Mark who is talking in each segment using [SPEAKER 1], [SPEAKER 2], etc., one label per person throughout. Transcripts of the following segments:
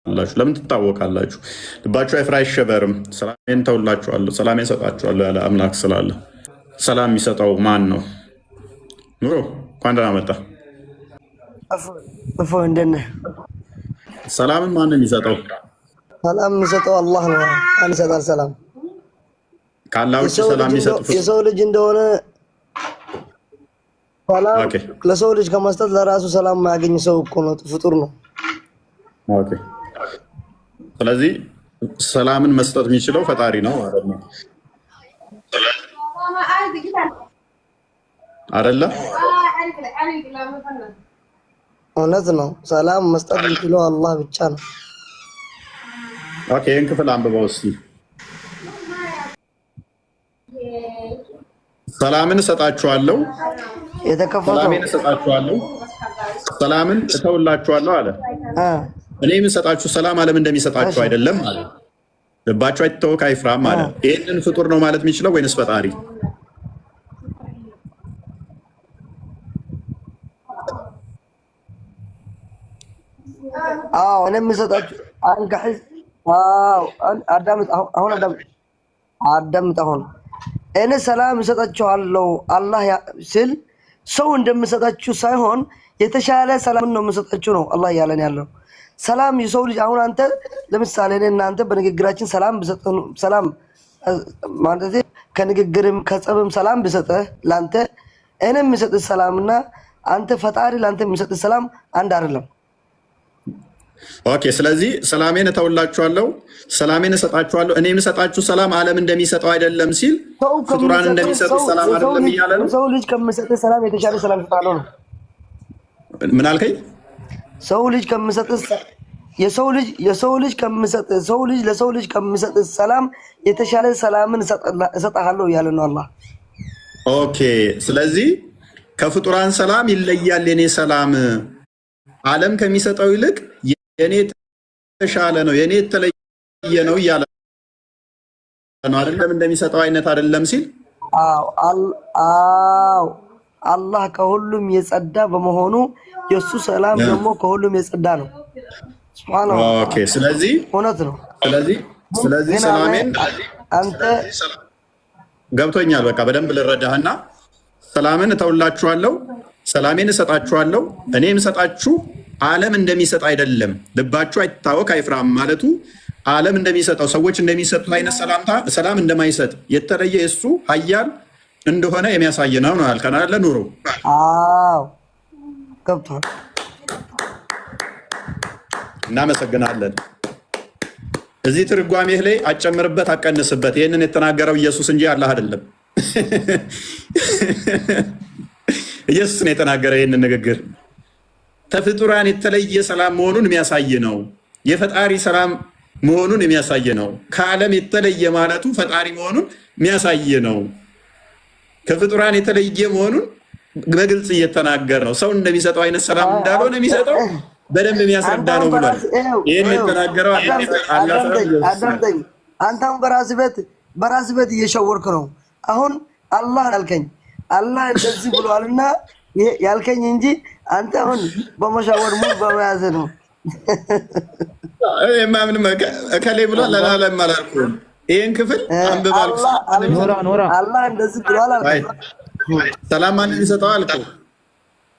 [SPEAKER 1] ለምን ትታወቃላችሁ? ልባችሁ አይፍራ አይሸበርም። ሰላሜን ተውላችኋለሁ፣ ሰላሜን ሰጣችኋለሁ ያለ አምላክ ስላለ። ሰላም የሚሰጠው ማን ነው? ኑሮ እንኳን ደህና መጣ።
[SPEAKER 2] እንደነ
[SPEAKER 1] ሰላምን ማን ነው የሚሰጠው?
[SPEAKER 2] ሰላም የሚሰጠው አላህ ነው። ማን ይሰጣል ሰላም?
[SPEAKER 1] ከአላህ ውጭ ሰላም የሚሰጥ
[SPEAKER 2] የሰው ልጅ እንደሆነ ሰላም ለሰው ልጅ ከመስጠት ለራሱ ሰላም ማያገኝ ሰው እኮ ነው፣ ፍጡር ነው።
[SPEAKER 1] ኦኬ። ስለዚህ ሰላምን መስጠት የሚችለው ፈጣሪ ነው ማለት ነው አይደለ?
[SPEAKER 2] እውነት ነው። ሰላም መስጠት የሚችለው አላህ ብቻ ነው።
[SPEAKER 1] ኦኬ። ይህን ክፍል አንብበው እስኪ። ሰላምን እሰጣችኋለሁ፣ ሰላምን እሰጣችኋለሁ፣ ሰላምን እተውላችኋለሁ አለ። እኔ የምሰጣችሁ ሰላም ዓለም እንደሚሰጣችሁ አይደለም አለ። ልባችሁ አይታወክ አይፍራም አለ። ይህንን ፍጡር ነው ማለት የሚችለው ወይንስ ፈጣሪ?
[SPEAKER 2] አዎ እኔ የምሰጣችሁ አንጋህ አዳምጥ። አሁን እኔ ሰላም እሰጣችኋለሁ አላህ ሲል ሰው እንደምሰጣችሁ ሳይሆን የተሻለ ሰላም ነው የምሰጣችሁ ነው አላህ እያለን ያለው። ሰላም የሰው ልጅ አሁን አንተ ለምሳሌ እኔ እናንተ በንግግራችን ሰላም ብሰጠን ሰላም ማለት ከንግግርም ከጸብም ሰላም ብሰጠህ ላንተ እኔ የምሰጥህ ሰላምና አንተ ፈጣሪ ላንተ የምሰጥህ ሰላም አንድ አይደለም።
[SPEAKER 1] ኦኬ። ስለዚህ ሰላሜን እተውላችኋለሁ፣ ሰላሜን እሰጣችኋለሁ። እኔ የምሰጣችሁ ሰላም ዓለም እንደሚሰጠው አይደለም ሲል ፍጡራን እንደሚሰጡት ሰላም አይደለም እያለ ነው።
[SPEAKER 2] ሰው ልጅ ከምሰጥህ ሰላም የተሻለ ሰላም እሰጣለሁ ነው።
[SPEAKER 1] ምን አልከኝ?
[SPEAKER 2] ሰው ልጅ ከምሰጥህ የሰው ልጅ ለሰው ልጅ ከምሰጥህ ሰላም የተሻለ ሰላምን እሰጣለሁ እያለ ነው አላህ።
[SPEAKER 1] ኦኬ። ስለዚህ ከፍጡራን ሰላም ይለያል። የኔ ሰላም ዓለም ከሚሰጠው ይልቅ የኔ የተሻለ ነው፣ የኔ የተለየ ነው እያለ ነው አይደለም? እንደሚሰጠው አይነት አይደለም ሲል አላህ ከሁሉም የጸዳ በመሆኑ የሱ ሰላም ደግሞ ከሁሉም የጸዳ ነው። ሱብሃንአላህ። ኦኬ። ስለዚህ
[SPEAKER 2] እውነት ነው።
[SPEAKER 1] ስለዚህ ሰላሜን
[SPEAKER 2] አንተ
[SPEAKER 1] ገብቶኛል። በቃ በደንብ ልረዳህና ሰላምን እተውላችኋለሁ፣ ሰላሜን እሰጣችኋለሁ። እኔ የምሰጣችሁ ዓለም እንደሚሰጥ አይደለም። ልባችሁ አይታወክ አይፍራም ማለቱ ዓለም እንደሚሰጠው ሰዎች እንደሚሰጡት አይነት ሰላም እንደማይሰጥ የተለየ እሱ ኃያል እንደሆነ የሚያሳይ ነው ነው ያልከን አይደለ? ኑሮ
[SPEAKER 2] ገብቷል።
[SPEAKER 1] እናመሰግናለን። እዚህ ትርጓሜህ ላይ አጨምርበት አቀንስበት። ይህንን የተናገረው ኢየሱስ እንጂ አላህ አይደለም። ኢየሱስ ነው የተናገረ ይህንን ንግግር። ከፍጡራን የተለየ ሰላም መሆኑን የሚያሳይ ነው። የፈጣሪ ሰላም መሆኑን የሚያሳይ ነው። ከዓለም የተለየ ማለቱ ፈጣሪ መሆኑን የሚያሳይ ነው። ከፍጡራን የተለየ መሆኑን በግልጽ እየተናገር ነው። ሰው እንደሚሰጠው አይነት ሰላም እንዳልሆነ የሚሰጠው በደንብ የሚያስረዳ ነው ብሏል። ይህን የተናገረው
[SPEAKER 2] አዳምጠኝ። አንተ አሁን በራስህ ቤት እየሸወርክ ነው። አሁን አላህ ያልከኝ አላህ እንደዚህ ብሏልና ያልከኝ እንጂ አንተ አሁን በመሻወር ሙሉ በመያዝ ነው።
[SPEAKER 1] ምንም እከሌ ብሏል አላለም አላልኩም። ይህን ክፍል አንብባል።
[SPEAKER 2] አላህ እንደዚህ ብሏል አልኩ።
[SPEAKER 1] ሰላም ማን ይሰጠው አልኩ።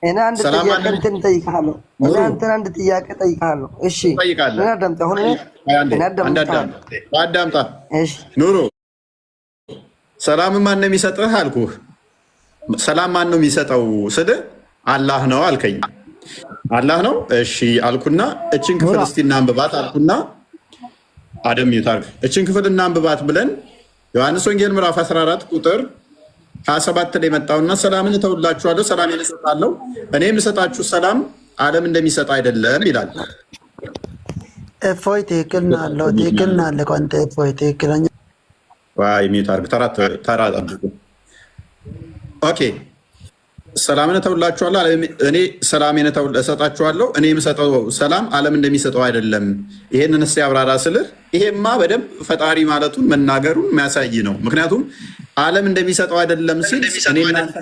[SPEAKER 2] እኔ አንድ ጥያቄ እጠይቅሃለሁ። አንድ ጥያቄ እጠይቅሃለሁ። እሺ
[SPEAKER 1] አዳምጣ። ኑሮ ሰላም ማን ነው የሚሰጥህ አልኩህ። ሰላም ማን ነው የሚሰጠው ስልህ አላህ ነው አልከኝ። አላህ ነው እሺ አልኩና እችን ክፍል እስቲ እናንብባት አልኩና አደም ይታርክ እችን ክፍል እናንብባት ብለን ዮሐንስ ወንጌል ምዕራፍ 14 ቁጥር 27 ላይ መጣውና ሰላምን እተውላችኋለሁ፣ ሰላሜን እሰጣለሁ፣ እኔ የምሰጣችሁ ሰላም ዓለም እንደሚሰጥ አይደለም ይላል።
[SPEAKER 2] እፎይ ትክክል ነው። ትክክል ነው። ቆንተ እፎይ ትክክለኛ
[SPEAKER 1] ዋይ ሚታርክ ተራ ጠብቁ። ኦኬ። ሰላምን እተውላችኋለሁ፣ እኔ ሰላሜን እሰጣችኋለሁ፣ እኔ የምሰጠው ሰላም ዓለም እንደሚሰጠው አይደለም። ይሄንን እስቲ አብራራ ስልህ ይሄማ በደንብ ፈጣሪ ማለቱን መናገሩን የሚያሳይ ነው። ምክንያቱም ዓለም እንደሚሰጠው አይደለም ሲል እኔ እናንተ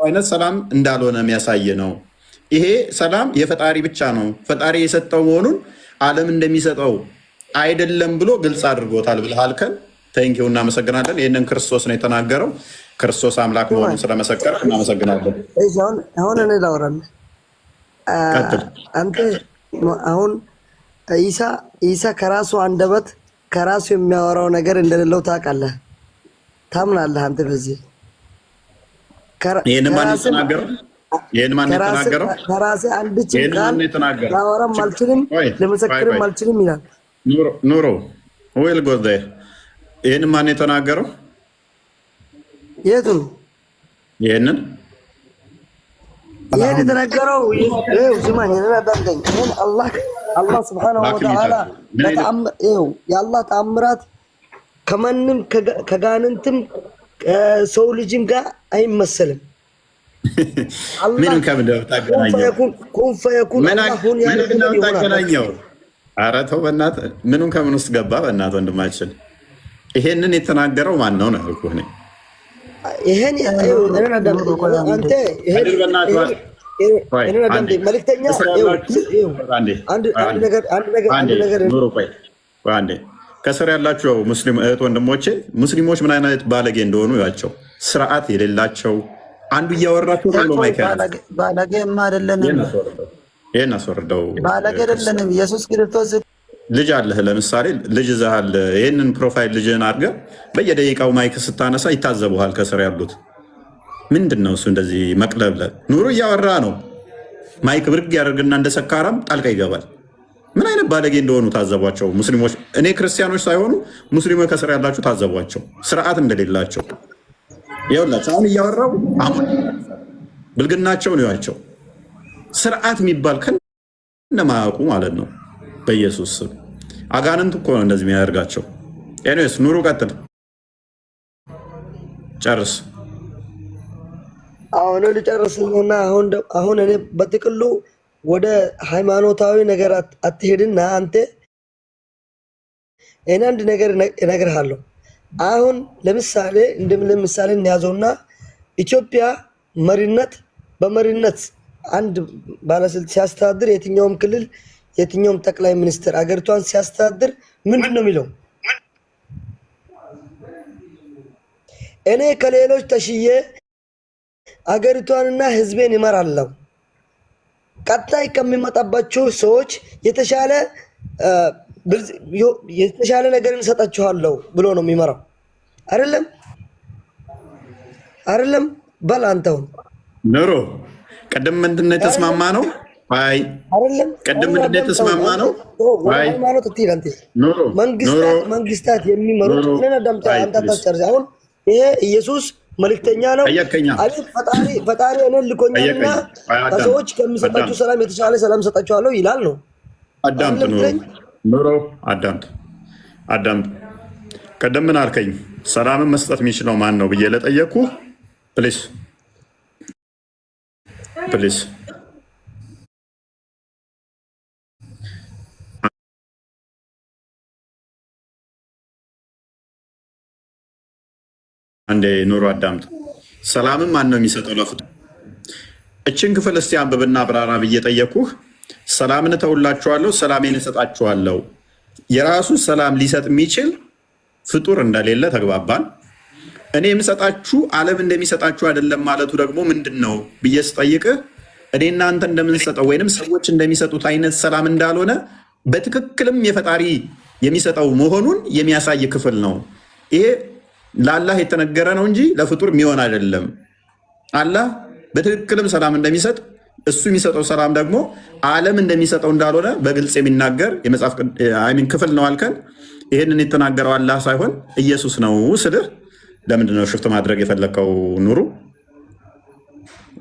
[SPEAKER 1] አይነት ሰላም እንዳልሆነ የሚያሳይ ነው። ይሄ ሰላም የፈጣሪ ብቻ ነው። ፈጣሪ የሰጠው መሆኑን ዓለም እንደሚሰጠው አይደለም ብሎ ግልጽ አድርጎታል ብለህ አልከን። ተንኪው እናመሰግናለን። ይህንን ክርስቶስ ነው የተናገረው። ክርስቶስ አምላክ መሆኑን ስለመሰከረ እናመሰግናለን።
[SPEAKER 2] አሁን እኔ ላውራለህ። አንተ አሁን ኢሳ ከራሱ አንደበት ከራሱ የሚያወራው ነገር እንደሌለው ታውቃለህ፣ ታምናለህ አንተ በዚህ?
[SPEAKER 1] ይህን ማን የተናገረው? ይህን ማን የተናገረው?
[SPEAKER 2] ከራሴ አንድ ቃል ላወራም አልችልም ለመሰክርም አልችልም ይላል
[SPEAKER 1] ኑሮ ዌል ጎዝ። ይህን ማን የተናገረው?
[SPEAKER 2] የቱን? ይህን የተናገረው ስማኝ፣ አዳምጠኝ። ይህን አላህ ስብሓነሁ ወተዓላ የአላህ ተአምራት ከማንም ከጋንንትም ሰው ልጅም ጋር አይመሰልም።
[SPEAKER 1] ምንም ከምንድን ነው ታገናኘው? ኧረ ተው በእናትህ፣ ምኑን ከምን ውስጥ ገባ? በእናትህ ወንድማችን፣ ይሄንን የተናገረው ማን ነው ነው ያልኩህ እኔ። ይሄን ከስር ያላቸው ሙስሊም እህት ወንድሞቼ፣ ሙስሊሞች ምን አይነት ባለጌ እንደሆኑ ያቸው፣ ስርዓት የሌላቸው አንዱ እያወራቸው
[SPEAKER 3] ባለጌማ አይደለንም።
[SPEAKER 1] ይህን አስወርደው።
[SPEAKER 3] ባለጌ አይደለንም። ኢየሱስ ክርስቶስ
[SPEAKER 1] ልጅ አለህ፣ ለምሳሌ ልጅ ይዘሃል። ይህንን ፕሮፋይል ልጅህን አድርገህ በየደቂቃው ማይክ ስታነሳ ይታዘቡሃል ከስር ያሉት። ምንድን ነው እሱ እንደዚህ መቅለብለ? ኑሩ እያወራ ነው፣ ማይክ ብርግ ያደርግና እንደ ሰካራም ጣልቃ ይገባል። ምን አይነት ባለጌ እንደሆኑ ታዘቧቸው ሙስሊሞች። እኔ ክርስቲያኖች ሳይሆኑ ሙስሊሞች ከስር ያላችሁ ታዘቧቸው፣ ስርዓት እንደሌላቸው። ይኸውላችሁ አሁን እያወራው አሁን ብልግናቸው ነው ያቸው። ስርዓት የሚባል ከነማያውቁ ማለት ነው። በኢየሱስ ስም አጋንንት እኮ ነው እንደዚህ የሚያደርጋቸው። ኤኒዌይስ ኑሩ ቀጥል፣ ጨርስ።
[SPEAKER 2] አሁን ልጨርስና አሁን እኔ በጥቅሉ ወደ ሃይማኖታዊ ነገር አትሄድና አንተ እኔ አንድ ነገር እነግርሃለሁ። አሁን ለምሳሌ ለምሳሌ እንያዘውና ኢትዮጵያ በመሪነት አንድ ባለስልጣን ሲያስተዳድር የትኛውም ክልል የትኛውም ጠቅላይ ሚኒስትር አገሪቷን ሲያስተዳድር ምንድን ነው የሚለው? እኔ ከሌሎች ተሽዬ አገሪቷንና ህዝቤን ይመራለሁ፣ ቀጣይ ከሚመጣባቸው ሰዎች የተሻለ ነገር እንሰጣችኋለሁ ብሎ ነው የሚመራው። አይደለም? በል አንተውን
[SPEAKER 1] ኑሮ ቅድም ምንድን ነው የተስማማ ነው? አይ ቅድም ምንድን ነው የተስማማ ነው? አይ
[SPEAKER 2] ሃይማኖት ትይላንተ መንግስታት የሚመሩት አንተ ታጨርስ። አሁን ይሄ ኢየሱስ መልእክተኛ ነው። ፈጣሪ እኔን ልኮኛልና ከሰዎች ከሚሰጣችሁ ሰላም የተሻለ ሰላም ሰጣችኋለሁ ይላል ነው።
[SPEAKER 1] አዳምጥ ኑሮ አዳምጥ። ቀደም ምን አልከኝ? ሰላምን መስጠት የሚችለው ማን ነው ብዬ ለጠየቅኩ፣ ፕሊስ አንዴ ኑሮ አዳምጥ። ሰላምን ማን ነው የሚሰጠው? ለፍጡር እችን ክፍል እስቲ አንብብና አብራራ ብዬ ጠየቅኩህ። ሰላምን እተውላችኋለሁ፣ ሰላሜን እሰጣችኋለሁ። የራሱ ሰላም ሊሰጥ የሚችል ፍጡር እንደሌለ ተግባባን። እኔ የምሰጣችሁ ዓለም እንደሚሰጣችሁ አይደለም ማለቱ ደግሞ ምንድን ነው ብዬ ስጠይቅህ እኔ እናንተ እንደምንሰጠው ወይንም ሰዎች እንደሚሰጡት አይነት ሰላም እንዳልሆነ በትክክልም የፈጣሪ የሚሰጠው መሆኑን የሚያሳይ ክፍል ነው። ይሄ ለአላህ የተነገረ ነው እንጂ ለፍጡር የሚሆን አይደለም። አላህ በትክክልም ሰላም እንደሚሰጥ እሱ የሚሰጠው ሰላም ደግሞ ዓለም እንደሚሰጠው እንዳልሆነ በግልጽ የሚናገር የመጽሐፍ ክፍል ነው አልከን። ይህንን የተናገረው አላህ ሳይሆን ኢየሱስ ነው ስልህ ለምንድን ነው ሽፍት ማድረግ የፈለከው? ኑሩ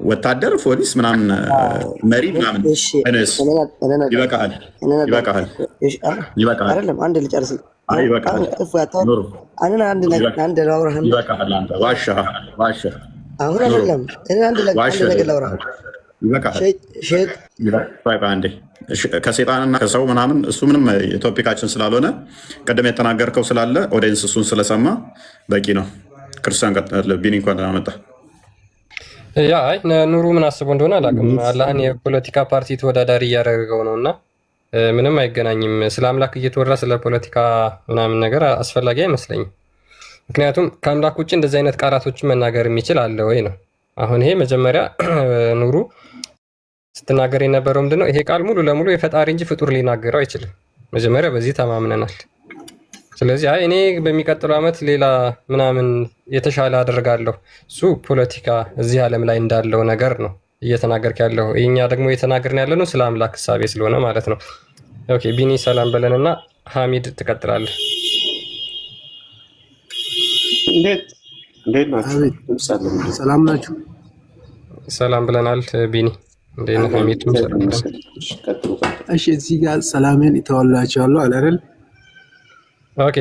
[SPEAKER 1] ወታደር፣ ፖሊስ ምናምን መሪ ምናምን ይበቃል።
[SPEAKER 2] አንድ ልጨርስ።
[SPEAKER 1] ከሴጣንና ከሰው ምናምን እሱ ምንም ቶፒካችን ስላልሆነ ቅድም የተናገርከው ስላለ ኦዲየንስ እሱን ስለሰማ በቂ ነው። ክርስቲያን ቢኒ እንኳን መጣ።
[SPEAKER 4] ኑሩ ምን አስቦ እንደሆነ አላውቅም። አላህን የፖለቲካ ፓርቲ ተወዳዳሪ እያደረገው ነው እና ምንም አይገናኝም። ስለ አምላክ እየተወራ ስለ ፖለቲካ ምናምን ነገር አስፈላጊ አይመስለኝም። ምክንያቱም ከአምላክ ውጭ እንደዚህ አይነት ቃላቶችን መናገር የሚችል አለ ወይ ነው። አሁን ይሄ መጀመሪያ ኑሩ ስትናገር የነበረው ምንድነው? ይሄ ቃል ሙሉ ለሙሉ የፈጣሪ እንጂ ፍጡር ሊናገረው አይችልም። መጀመሪያ በዚህ ተማምነናል። ስለዚህ አይ እኔ በሚቀጥለው ዓመት ሌላ ምናምን የተሻለ አደርጋለሁ፣ እሱ ፖለቲካ እዚህ ዓለም ላይ እንዳለው ነገር ነው እየተናገርክ ያለው። እኛ ደግሞ እየተናገርን ያለ ነው ስለ አምላክ ሕሳቤ ስለሆነ ማለት ነው። ኦኬ ቢኒ ሰላም በለንና ሐሚድ ትቀጥላለህ።
[SPEAKER 1] እንዴት ናችሁ?
[SPEAKER 5] ሰላም ናችሁ?
[SPEAKER 4] ሰላም ብለናል ቢኒ። እንዴት ነህ ሐሚድ?
[SPEAKER 5] እሺ እዚህ ጋር ሰላሜን እተወላቸዋለሁ አለ አይደል?
[SPEAKER 4] ኦኬ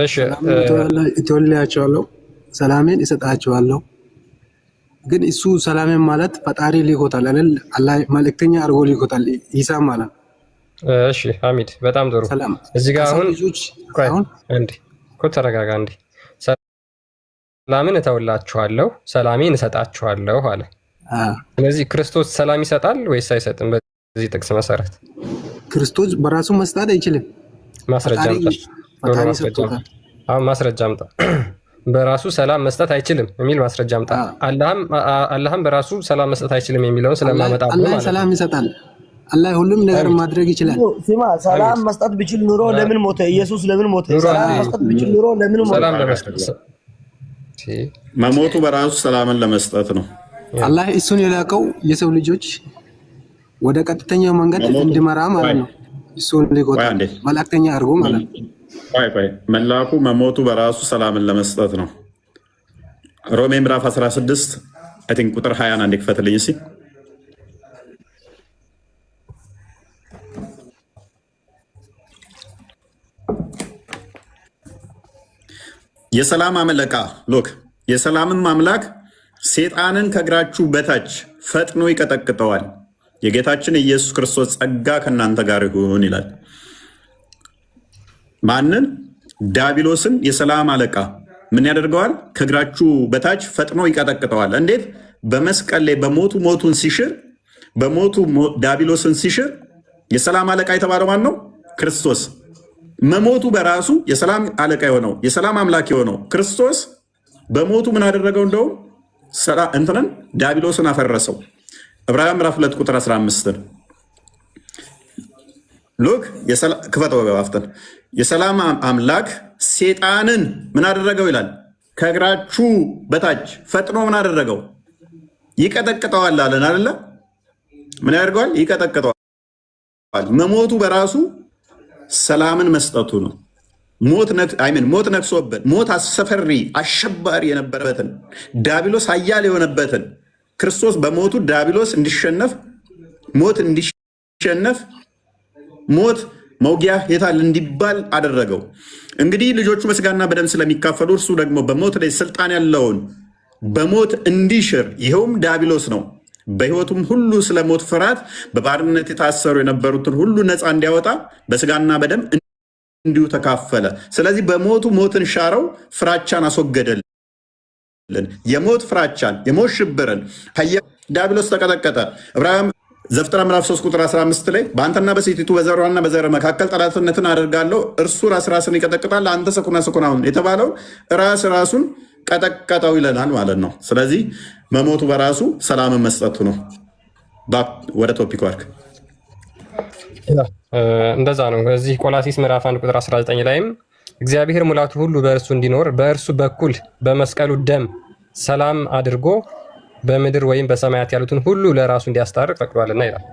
[SPEAKER 4] እሺ
[SPEAKER 5] እተወላቸዋለሁ፣ ሰላሜን እሰጣቸዋለሁ። ግን እሱ ሰላሜን ማለት ፈጣሪ ሊኮታል አይደል? አላህ መልእክተኛ አድርጎ ሊኮታል ኢሳ ማለት።
[SPEAKER 4] እሺ ሐሚድ በጣም ጥሩ። እዚህ ጋር አሁን እንዴ ተረጋጋ እንዴ። ሰላምን እተውላችኋለሁ ሰላሜን እሰጣችኋለሁ አለ። ስለዚህ ክርስቶስ ሰላም ይሰጣል ወይስ አይሰጥም? በዚህ ጥቅስ መሰረት
[SPEAKER 5] ክርስቶስ በራሱ መስጠት አይችልም።
[SPEAKER 4] ማስረጃ አምጣ። በራሱ ሰላም መስጠት አይችልም የሚል ማስረጃ አምጣ። አላህም በራሱ ሰላም መስጠት አይችልም የሚለውን ስለማመጣ
[SPEAKER 5] አላህ ሰላም ይሰጣል። አላህ ሁሉም ነገር ማድረግ ይችላል።
[SPEAKER 2] ሲማ ሰላም መስጠት ቢችል ኑሮ ለምን ሞተ? ኢየሱስ ለምን ሞተ? ሰላም መስጠት ቢችል ኑሮ ለምን ሞተ?
[SPEAKER 4] ሰላም ለመስጠት
[SPEAKER 1] መሞቱ በራሱ ሰላምን ለመስጠት ነው።
[SPEAKER 5] አላህ እሱን የላከው የሰው ልጆች ወደ ቀጥተኛው መንገድ እንዲመራ ማለት ነው። እሱን ሊቆጣ መልእክተኛ አድርጎ ማለት ነው።
[SPEAKER 1] መላኩ መሞቱ በራሱ ሰላምን ለመስጠት ነው። ሮሜ ምዕራፍ 16 አይ ቲንክ ቁጥር 20 አንዴ ክፈትልኝ እስኪ። የሰላም አመለቃ ሎክ የሰላምም አምላክ ሴጣንን ከእግራችሁ በታች ፈጥኖ ይቀጠቅጠዋል። የጌታችን ኢየሱስ ክርስቶስ ጸጋ ከእናንተ ጋር ይሁን ይላል። ማንን? ዲያብሎስን የሰላም አለቃ ምን ያደርገዋል? ከእግራችሁ በታች ፈጥኖ ይቀጠቅጠዋል። እንዴት? በመስቀል ላይ በሞቱ ሞቱን ሲሽር፣ በሞቱ ዲያብሎስን ሲሽር የሰላም አለቃ የተባለው ማን ነው? ክርስቶስ። መሞቱ በራሱ የሰላም አለቃ የሆነው የሰላም አምላክ የሆነው ክርስቶስ በሞቱ ምን አደረገው? እንደውም እንትንን ዲያብሎስን አፈረሰው። ዕብራውያን ምዕራፍ 2 ቁጥር 15 ሉክ ክፈተው አፍተን የሰላም አምላክ ሴጣንን ምን አደረገው ይላል? ከእግራችሁ በታች ፈጥኖ ምን አደረገው? ይቀጠቅጠዋል አለን አይደለ? ምን ያደርገዋል? ይቀጠቅጠዋል። መሞቱ በራሱ ሰላምን መስጠቱ ነው። ሞት ነግሶበት ሞት አሰፈሪ አሸባሪ የነበረበትን ዲያብሎስ ኃያል የሆነበትን ክርስቶስ በሞቱ ዲያብሎስ እንዲሸነፍ ሞት እንዲሸነፍ ሞት መውጊያ የታል እንዲባል አደረገው። እንግዲህ ልጆቹ በስጋና በደም ስለሚካፈሉ እርሱ ደግሞ በሞት ላይ ስልጣን ያለውን በሞት እንዲሽር ይኸውም ዲያብሎስ ነው። በሕይወቱም ሁሉ ስለ ሞት ፍርሃት በባርነት የታሰሩ የነበሩትን ሁሉ ነፃ እንዲያወጣ በስጋና በደም እንዲሁ ተካፈለ። ስለዚህ በሞቱ ሞትን ሻረው፣ ፍራቻን አስወገደልን። የሞት ፍራቻን የሞት ሽብርን ዲያብሎስ ተቀጠቀጠ። ዘፍጥረት ምዕራፍ 3 ቁጥር 15 ላይ በአንተና በሴቲቱ በዘሯና በዘር መካከል ጠላትነትን አደርጋለሁ፣ እርሱ ራስን ይቀጠቅጣል፣ አንተ ሰኩና አሁን የተባለው ራሱን ቀጠቀጠው ይለናል ማለት ነው። ስለዚህ መሞቱ በራሱ ሰላምን መስጠቱ ነው። ወደ ቶፒክ ዋርክ
[SPEAKER 4] እንደዛ ነው። እዚህ ቆላሲስ ምዕራፍ 1 ቁጥር 19 ላይም እግዚአብሔር ሙላቱ ሁሉ በእርሱ እንዲኖር በእርሱ በኩል በመስቀሉ ደም ሰላም አድርጎ በምድር ወይም በሰማያት ያሉትን ሁሉ ለራሱ እንዲያስታርቅ ፈቅዷልና ይላል።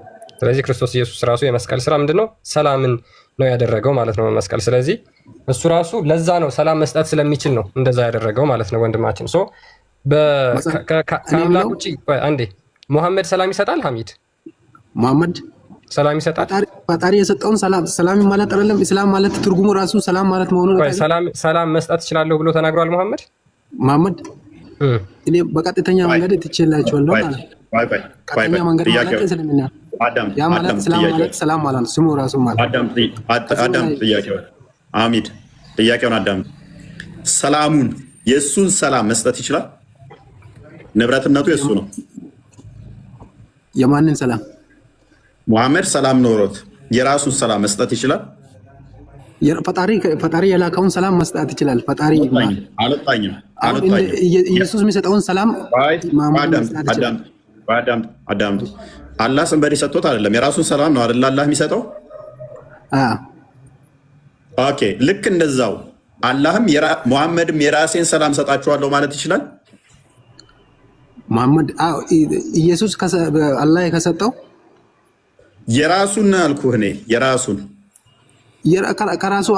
[SPEAKER 4] ስለዚህ ክርስቶስ ኢየሱስ ራሱ የመስቀል ስራ ምንድነው? ሰላምን ነው ያደረገው ማለት ነው መስቀል። ስለዚህ እሱ ራሱ ለዛ ነው ሰላም መስጠት ስለሚችል ነው እንደዛ ያደረገው ማለት ነው ወንድማችን። ከአምላክ ውጭ አንዴ ሙሐመድ ሰላም ይሰጣል? ሐሚድ
[SPEAKER 5] ሙሐመድ
[SPEAKER 4] ሰላም ይሰጣል?
[SPEAKER 5] ፈጣሪ የሰጠውን ሰላም ማለት አይደለም። እስላም ማለት ትርጉሙ ራሱ ሰላም ማለት መሆኑ ነው።
[SPEAKER 4] ሰላም መስጠት እችላለሁ ብሎ ተናግሯል ሙሐመድ።
[SPEAKER 5] እኔ በቀጥተኛ መንገድ ትችላቸዋለሁ ማለት ቀጥተኛ መንገድ ማለት ስለምና ያ ማለት ሰላም ማለት ነው። ስሙ ራሱ ማለት
[SPEAKER 1] አዳም አሚድ ጥያቄውን አዳም ሰላሙን የእሱን ሰላም መስጠት ይችላል? ንብረትነቱ የእሱ ነው።
[SPEAKER 5] የማንን ሰላም?
[SPEAKER 1] ሙሐመድ ሰላም ኖሮት የራሱን ሰላም መስጠት ይችላል?
[SPEAKER 5] ፈጣሪ የላከውን ሰላም መስጠት ይችላል። ፈጣሪ
[SPEAKER 1] አልወጣኝም።
[SPEAKER 5] ኢየሱስ የሚሰጠውን ሰላም
[SPEAKER 1] አዳምጡ። አላህ ሰንበዲ ሰጥቶት አይደለም፣ የራሱን ሰላም ነው አይደል አላህ የሚሰጠው። ኦኬ፣ ልክ እንደዛው አላህም ሙሐመድም የራሴን ሰላም ሰጣችኋለሁ ማለት ይችላል።
[SPEAKER 5] ሙሐመድ ኢየሱስ አላህ ከሰጠው
[SPEAKER 1] የራሱን አልኩህ እኔ የራሱን
[SPEAKER 5] ከራሱ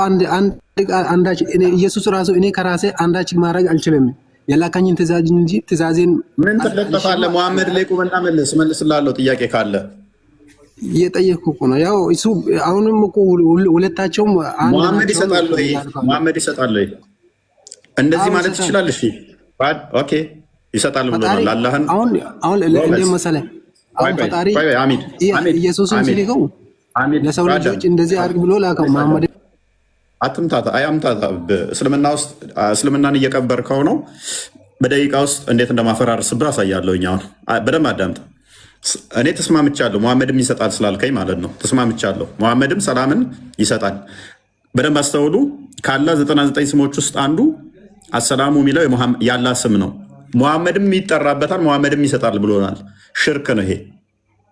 [SPEAKER 5] አንዳች ኢየሱስ ራሱ እኔ ከራሴ አንዳች ማድረግ አልችልም የላከኝን ትእዛዝ እንጂ ትእዛዜን
[SPEAKER 1] ምን ትለጠፋለህ? ሙሐመድ ላይ ቁምና መልስላለሁ ጥያቄ ካለ
[SPEAKER 5] እየጠየቅኩ እኮ ነው። ያው እሱ አሁንም እኮ ሁለታቸውም
[SPEAKER 1] ሙሐመድ ይሰጣል ወይ እንደዚህ ማለት ይችላል? እሺ ኦኬ ይሰጣል ብሎናል። አላህን
[SPEAKER 5] አሁን እንደ መሰለህ አሁን ፈጣሪ ኢየሱስን ሲልከው ለሰው ልጆች እንደዚህ አድርግ ብሎ ላከው። መሐመድ
[SPEAKER 1] አያምታታ እስልምና ውስጥ እስልምናን እየቀበርከው ነው። በደቂቃ ውስጥ እንዴት እንደማፈራርስብህ አሳያለሁኝ። አሁን በደንብ አዳምጥ። እኔ ተስማምቻለሁ፣ ሙሐመድም ይሰጣል ስላልከኝ ማለት ነው። ተስማምቻለሁ፣ ሙሐመድም ሰላምን ይሰጣል። በደንብ አስተውሉ። ከአላህ 99 ስሞች ውስጥ አንዱ አሰላሙ የሚለው የአላህ ስም ነው። ሙሐመድም ይጠራበታል፣ ሙሐመድም ይሰጣል ብሎናል። ሽርክ ነው ይሄ፣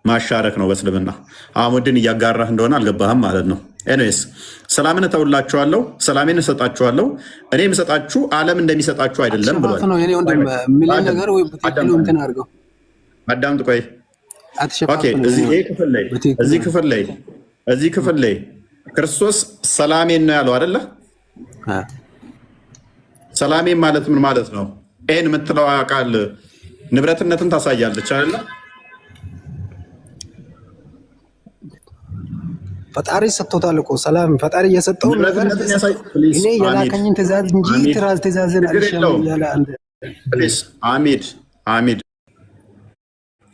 [SPEAKER 1] ማሻረክ ነው በእስልምና። አህሙድን እያጋራህ እንደሆነ አልገባህም ማለት ነው። ኤኒዌይስ ሰላምን እተውላችኋለሁ፣ ሰላሜን እሰጣችኋለሁ። እኔ የምሰጣችሁ ዓለም እንደሚሰጣችሁ አይደለም ብሏል። አዳምጥ፣ ቆይ። እዚህ ክፍል ላይ ክርስቶስ ሰላሜን ነው ያለው አይደለ? ሰላሜን ማለት ምን ማለት ነው? ይህን የምትለው ቃል ንብረትነትን ታሳያለች አይደለ?
[SPEAKER 5] ፈጣሪ ሰጥቶታል እኮ ሰላም። ፈጣሪ የሰጠው ነገር እኔ የላከኝን ትእዛዝ እንጂ ትእዛዝን አልሸም ያለ አንድ
[SPEAKER 1] አሚድ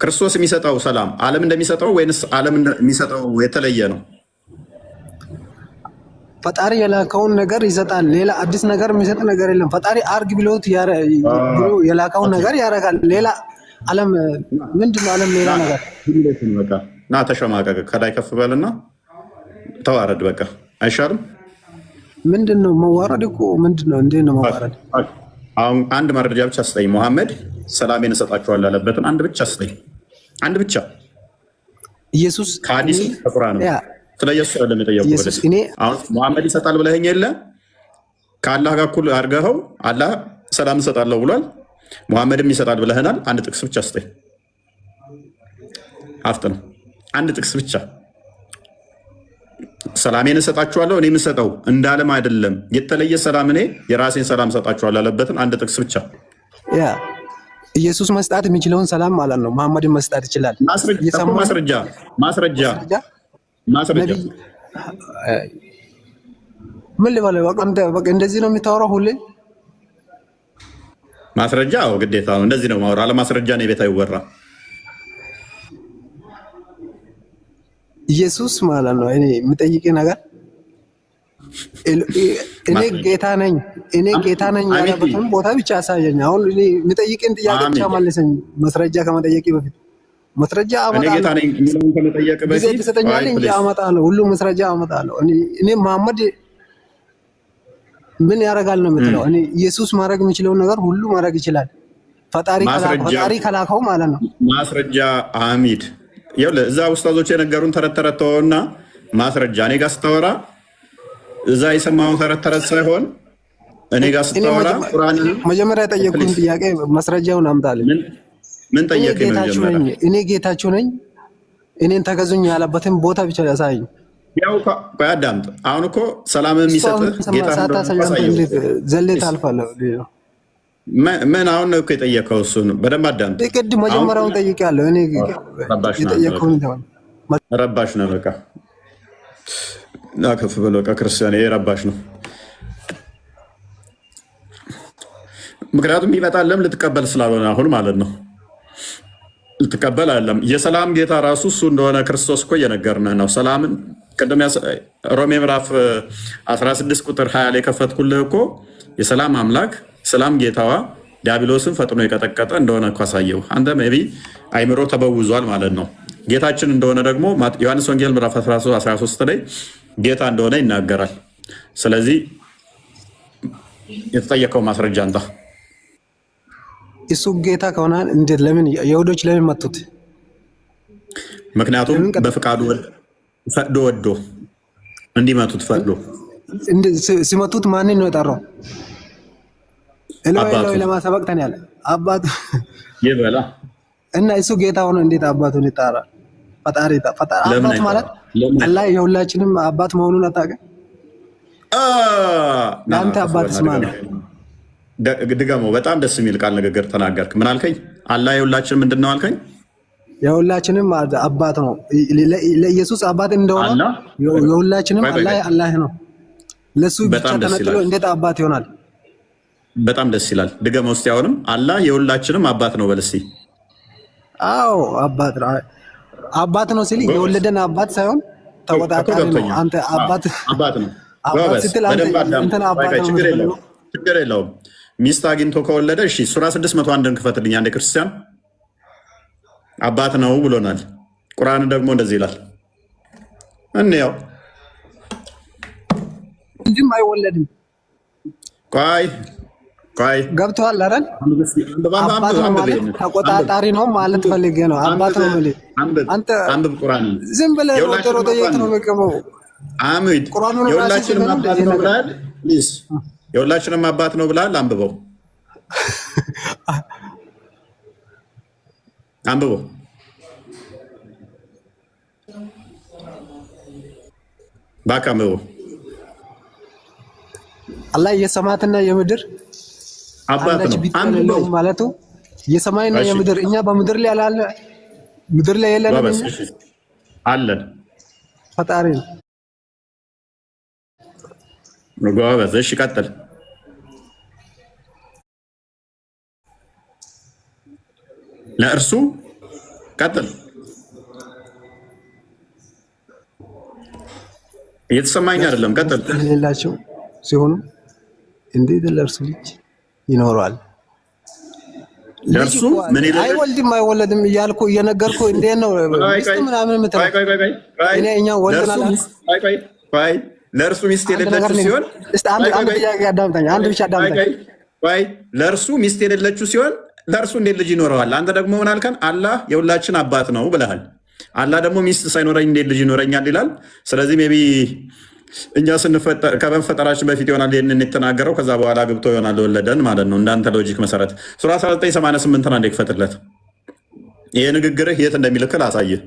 [SPEAKER 1] ክርስቶስ የሚሰጠው ሰላም ዓለም እንደሚሰጠው ወይንስ ዓለም የሚሰጠው የተለየ ነው?
[SPEAKER 5] ፈጣሪ የላከውን ነገር ይሰጣል። ሌላ አዲስ ነገር የሚሰጥ ነገር የለም። ፈጣሪ አርግ ብሎት ብሎ የላከውን ነገር ያደርጋል። ሌላ ዓለም ምንድነው? ዓለም ሌላ ነገር
[SPEAKER 1] ና ተሸማቀቅ፣ ከላይ ከፍ በልና ተዋረድ። በቃ አይሻልም?
[SPEAKER 5] ምንድነው መዋረድ እኮ ምንድነው? እንዴት ነው መዋረድ?
[SPEAKER 1] አሁን አንድ መረጃ ብቻ ስጠኝ። ሙሐመድ ሰላሜን እሰጣችኋለሁ ያለበትን አንድ ብቻ ስጠኝ። አንድ ብቻ።
[SPEAKER 5] ኢየሱስ
[SPEAKER 1] ከሐዲስ ከቁርአን ነው። ስለ ኢየሱስ አይደለም የጠየቁት። አሁን ሙሐመድ ይሰጣል ብለኸኝ የለ? ከአላህ ጋር እኩል አድርገኸው አላህ ሰላም እሰጣለሁ ብሏል። ሙሐመድም ይሰጣል ብለህናል። አንድ ጥቅስ ብቻ ስጠኝ። አፍጥነው አንድ ጥቅስ ብቻ። ሰላሜን እሰጣችኋለሁ እኔ የምሰጠው እንዳለም አይደለም፣ የተለየ ሰላም፣ እኔ የራሴን ሰላም እሰጣችኋለሁ ያለበትን አንድ ጥቅስ ብቻ።
[SPEAKER 5] ያ ኢየሱስ መስጣት የሚችለውን ሰላም ማለት ነው። መሐመድን መስጣት ይችላል። ማስረጃ ምን ልበል? በቃ እንደዚህ ነው የሚታወራው ሁሌ።
[SPEAKER 1] ማስረጃ ግዴታ ነው። እንደዚህ ነው ማውራ። አለማስረጃ ነው ቤት አይወራ።
[SPEAKER 5] ኢየሱስ ማለት ነው። እኔ የምጠይቅ ነገር እኔ ጌታ ነኝ ያለበትን ቦታ ብቻ አሳየኝ። አሁን እኔ የምጠይቅን ጥያቄ ብቻ መልሰኝ። ማስረጃ ከመጠየቅ በፊት ማስረጃ አመጣለሁ። ትሰጠኛለህ እንጂ አመጣለሁ። ሁሉም ማስረጃ አመጣለሁ። እኔ መሐመድ ምን ያደርጋል ነው የምትለው? እኔ ኢየሱስ ማድረግ የሚችለውን ነገር ሁሉ ማድረግ ይችላል። ፈጣሪ ከላከው ማለት ነው።
[SPEAKER 1] ማስረጃ አሚድ እዛ ኡስታዞች የነገሩን ተረት ተወውና ማስረጃ እኔ ጋር ስታወራ እዛ የሰማውን ተረት ሳይሆን እኔ ጋር ስታወራ ቁርአንን
[SPEAKER 5] መጀመሪያ የጠየቁን ጥያቄ ማስረጃውን አምጣልኝ።
[SPEAKER 1] ምን ጠየቀኝ?
[SPEAKER 5] እኔ ጌታችሁ ነኝ እኔን ተገዙኝ ያለበትን ቦታ ብቻ ያሳየኝ።
[SPEAKER 1] ያው ቆይ አዳምጥ። አሁን እኮ ሰላም የሚሰጥ ጌታ
[SPEAKER 5] ዘሌት አልፋለሁ።
[SPEAKER 1] ምን አሁን ነው እኮ የጠየቀው? እሱን በደንብ አዳምጥ።
[SPEAKER 5] ቅድም መጀመሪያውን ጠይቄያለሁ። እኔ የጠየቀውን
[SPEAKER 1] ረባሽ ነው። በቃ ከፍ በለው። በቃ ክርስቲያን ይሄ ረባሽ ነው። ምክንያቱም ይመጣለም ልትቀበል ስላልሆነ አሁን ማለት ነው። ልትቀበል አለም የሰላም ጌታ ራሱ እሱ እንደሆነ ክርስቶስ እኮ እየነገርን ነው። ሰላምን ቅድም ሮሜ ምዕራፍ 16 ቁጥር 20 ላይ ከፈትኩልህ እኮ የሰላም አምላክ ሰላም ጌታዋ ዲያብሎስን ፈጥኖ የቀጠቀጠ እንደሆነ እኮ አሳየው። አንተ ሜይ ቢ አይምሮ ተበውዟል ማለት ነው። ጌታችን እንደሆነ ደግሞ ዮሐንስ ወንጌል ምዕራፍ 13 ላይ ጌታ እንደሆነ ይናገራል። ስለዚህ የተጠየቀው ማስረጃ አንተ
[SPEAKER 5] እሱ ጌታ ከሆነ እንዴት ለምን የሁዶች ለምን መጡት?
[SPEAKER 1] ምክንያቱም በፍቃዱ ፈቅዶ ወዶ እንዲመቱት ፈቅዶ
[SPEAKER 5] ሲመቱት ማንን ነው የጠራው? ኤሎይ ለማ ሰበቅተን ያለ አባቱ
[SPEAKER 1] ይበላ
[SPEAKER 5] እና እሱ ጌታ ሆኖ እንዴት አባቱን ይጣራል? ፈጣሪ አባት ማለት አላህ የሁላችንም አባት መሆኑን አታውቅም? ለአንተ አባትስ ማለት
[SPEAKER 1] ድገመው። በጣም ደስ የሚል ቃል ንግግር ተናገርክ። ምን አልከኝ? አላህ የሁላችን ምንድን ነው አልከኝ?
[SPEAKER 5] የሁላችንም አባት ነው። ለኢየሱስ አባት እንደሆነ የሁላችንም አላህ ነው። ለሱ ብቻ ተነጥሎ እንዴት አባት ይሆናል?
[SPEAKER 1] በጣም ደስ ይላል። ድገመው እስቲ አሁንም። አላህ የሁላችንም አባት ነው በል እስቲ።
[SPEAKER 5] አዎ አባት ነው ሲል የወለደን አባት ሳይሆን ተቆጣጣሪ ነው። አንተ አባት
[SPEAKER 1] ነው
[SPEAKER 5] ስትል አንተ እንትን አባት ነው።
[SPEAKER 1] ችግር የለውም። ሚስት አግኝቶ ከወለደ እሺ፣ ሱራ 601ን ክፈትልኝ። አንድ ክርስቲያን አባት ነው ብሎናል። ቁርአን ደግሞ እንደዚህ ይላል። እንየው።
[SPEAKER 5] እንጂም አይወለድም።
[SPEAKER 2] ቆይ
[SPEAKER 5] ገብቶሃል አይደል? አባት ነው ማለት ተቆጣጣሪ ነው ማለት ፈልጌ ነው። አባት ነው ማለት አንተ
[SPEAKER 1] አንብብ ቁርአን።
[SPEAKER 5] ዝም ብለህ ሮጦ የት ነው የምትቀመው?
[SPEAKER 1] አሚድ የሁላችንም አባት ነው ብለሃል። ፕሊዝ የሁላችንም አባት ነው ብለሃል። አንብበው እባክህ አንብበው።
[SPEAKER 5] አላህ የሰማያትና የምድር
[SPEAKER 1] አባት ነው አንብበው
[SPEAKER 5] ማለቱ የሰማይና የምድር እኛ በምድር ላይ ያለ ምድር ላይ የለንም
[SPEAKER 1] አለን።
[SPEAKER 5] ፈጣሪ ነው።
[SPEAKER 1] ጎበዝ። እሺ ቀጥል። ለእርሱ ቀጥል። እየተሰማኝ አይደለም። ቀጥል።
[SPEAKER 5] ሌላቸው ሲሆኑ እንዴት ለእርሱ ልጅ ይኖረዋል?
[SPEAKER 1] ለእርሱ ምን ይላል?
[SPEAKER 5] አይወልድም እያልኩ እየነገርኩ እንዴት ነው ሚስት ምናምን የምትለው? እኛ ወልደናል።
[SPEAKER 1] ለእርሱ ሚስት የሌለችው ሲሆን ለእርሱ ሚስት የሌለችው ሲሆን ለእርሱ እንዴት ልጅ ይኖረዋል? አንተ ደግሞ ምን አልከን? አላህ የሁላችን አባት ነው ብለሃል። አላህ ደግሞ ሚስት ሳይኖረኝ እንዴት ልጅ ይኖረኛል ይላል። ስለዚህ ሜይ ቢ እኛ ከመፈጠራችን በፊት ይሆናል ይህንን የተናገረው። ከዛ በኋላ ግብቶ ይሆናል ወለደን ማለት ነው። እንዳንተ ሎጂክ መሰረት ሱራ 1988 አንዴ ክፈትለት። ይህ ንግግርህ የት እንደሚልክል አሳይህ።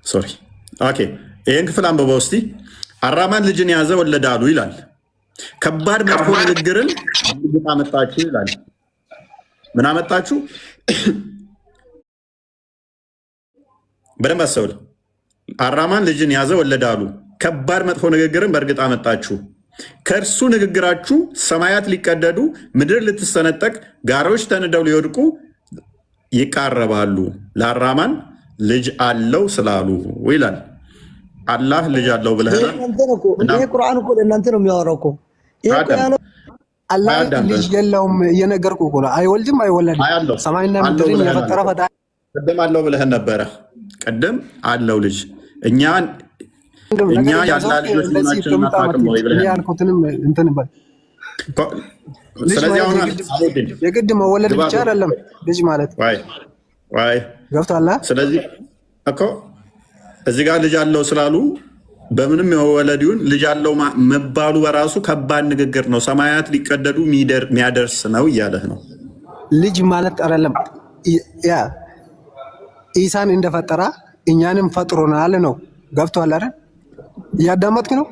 [SPEAKER 1] ሶሪ ኦኬ፣ ይህን ክፍል አንብበው እስቲ። አራማን ልጅን ያዘ ወለደ አሉ ይላል። ከባድ መጥፎ ንግግርን አመጣችሁ ይላል። ምን አመጣችሁ? በደንብ አስተውል። አራማን ልጅን ያዘ ወለደ አሉ። ከባድ መጥፎ ንግግርን በእርግጥ አመጣችሁ። ከእርሱ ንግግራችሁ ሰማያት ሊቀደዱ፣ ምድር ልትሰነጠቅ፣ ጋሮች ተንደው ሊወድቁ ይቃረባሉ። ለአራማን ልጅ አለው ስላሉ ይላል። አላህ ልጅ አለው ብለህናል።
[SPEAKER 2] ይሄ ቁርአን እኮ ለእናንተ ነው የሚያወራው እኮ።
[SPEAKER 5] አላህ ልጅ የለውም እየነገርኩ እኮ ነው። አይወልድም አይወለድም። ሰማይና ምድርን የፈጠረ ፈጣሪ
[SPEAKER 1] ቅድም አለው ብለህን ነበረ። ቅድም አለው ልጅ እኛ ያላ ልጆች ናችን ማታቀም ወይ ብለህ
[SPEAKER 5] ያልኩትንም እንትን በል።
[SPEAKER 1] ስለዚህ አሁን
[SPEAKER 5] የግድ መወለድ ብቻ አይደለም ልጅ ማለት
[SPEAKER 1] ወይ
[SPEAKER 5] ገብቶሃል?
[SPEAKER 1] ስለዚህ እኮ እዚህ ጋር ልጅ አለው ስላሉ በምንም የወለዲውን ልጅ አለው መባሉ በራሱ ከባድ ንግግር ነው። ሰማያት ሊቀደዱ የሚያደርስ ነው እያለህ ነው።
[SPEAKER 5] ልጅ ማለት አይደለም። ያ ኢሳን እንደፈጠራ እኛንም ፈጥሮናል ነው። ገብቶሃል አይደል? እያዳመጥክ ነው?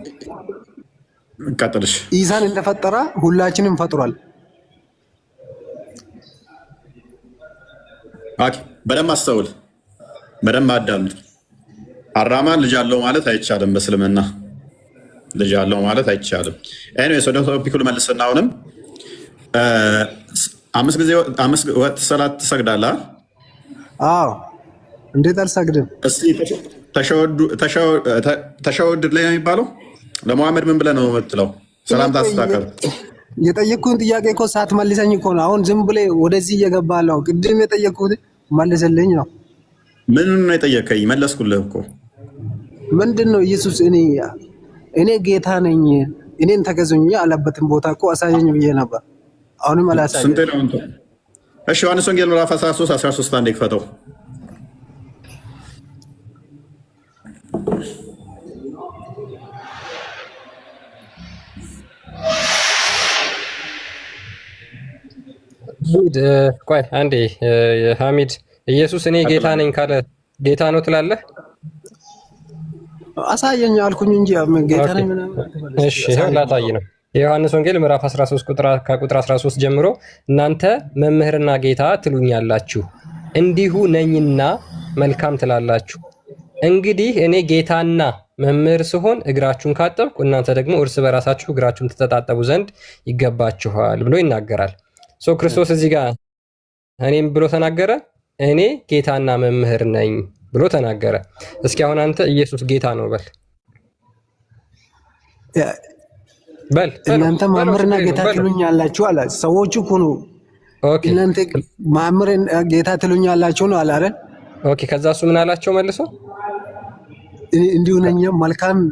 [SPEAKER 1] ቀጥልሽ።
[SPEAKER 5] ኢሳን እንደፈጠራ ሁላችንም ፈጥሯል።
[SPEAKER 1] ኦኬ፣ በደንብ አስተውል፣ በደንብ አዳምጥ። አራማን ልጅ አለው ማለት አይቻልም። በእስልምና ልጅ አለው ማለት አይቻልም። ኤኒዌይስ ወደ ቶፒኩ ልመልስና አሁንም 5 ወቅት ሰላት ትሰግዳለህ?
[SPEAKER 5] አዎ። እንዴት አልሰግድም?
[SPEAKER 1] እስቲ ተሸወድ ላይ ነው የሚባለው ለሙሐመድ ምን ብለህ ነው የምትለው? ሰላምታ ስታቀርብ
[SPEAKER 5] የጠየቅኩህን ጥያቄ እኮ ሳትመልሰኝ እኮ ነው አሁን ዝም ብለህ ወደዚህ እየገባለሁ። ቅድም የጠየቅኩት መልስልኝ ነው።
[SPEAKER 1] ምን ነው የጠየቀኝ? መለስኩልህ እኮ።
[SPEAKER 5] ምንድን ነው ኢየሱስ እኔ ጌታ ነኝ እኔን ተገዙኝ አለበትን ቦታ እኮ አሳየኝ ብዬ ነበር። አሁንም አላሳየኝ።
[SPEAKER 1] ስንት ነው እንትን? እሺ ዮሐንስ ወንጌል ምዕራፍ 13 አንዴ ክፈተው።
[SPEAKER 4] ቆይ አንዴ ሐሚድ፣ ኢየሱስ እኔ ጌታ ነኝ ካለ ጌታ ነው ትላለህ?
[SPEAKER 5] አሳየኝ አልኩኝ እንጂ ጌታ ነኝ ምናምን።
[SPEAKER 4] እሺ ይሄው ላሳይ ነው። የዮሐንስ ወንጌል ምዕራፍ 13 ከቁጥር 13 ጀምሮ እናንተ መምህርና ጌታ ትሉኛላችሁ፣ እንዲሁ ነኝና መልካም ትላላችሁ። እንግዲህ እኔ ጌታና መምህር ስሆን እግራችሁን ካጠብኩ እናንተ ደግሞ እርስ በራሳችሁ እግራችሁን ትተጣጠቡ ዘንድ ይገባችኋል ብሎ ይናገራል። ክርስቶስ እዚህ ጋር እኔም ብሎ ተናገረ፣ እኔ ጌታና መምህር ነኝ ብሎ ተናገረ። እስኪ አሁን አንተ ኢየሱስ ጌታ ነው በል በል።
[SPEAKER 5] እናንተ መምህርና ጌታ ትሉኛላችሁ አለ። ሰዎቹ እኮ ነው እናንተ መምህርና ጌታ ትሉኛላችሁ ነው አለ አይደል?
[SPEAKER 4] ኦኬ። ከዛ እሱ ምን አላቸው መልሶ?
[SPEAKER 5] እንዲሁ ነኝ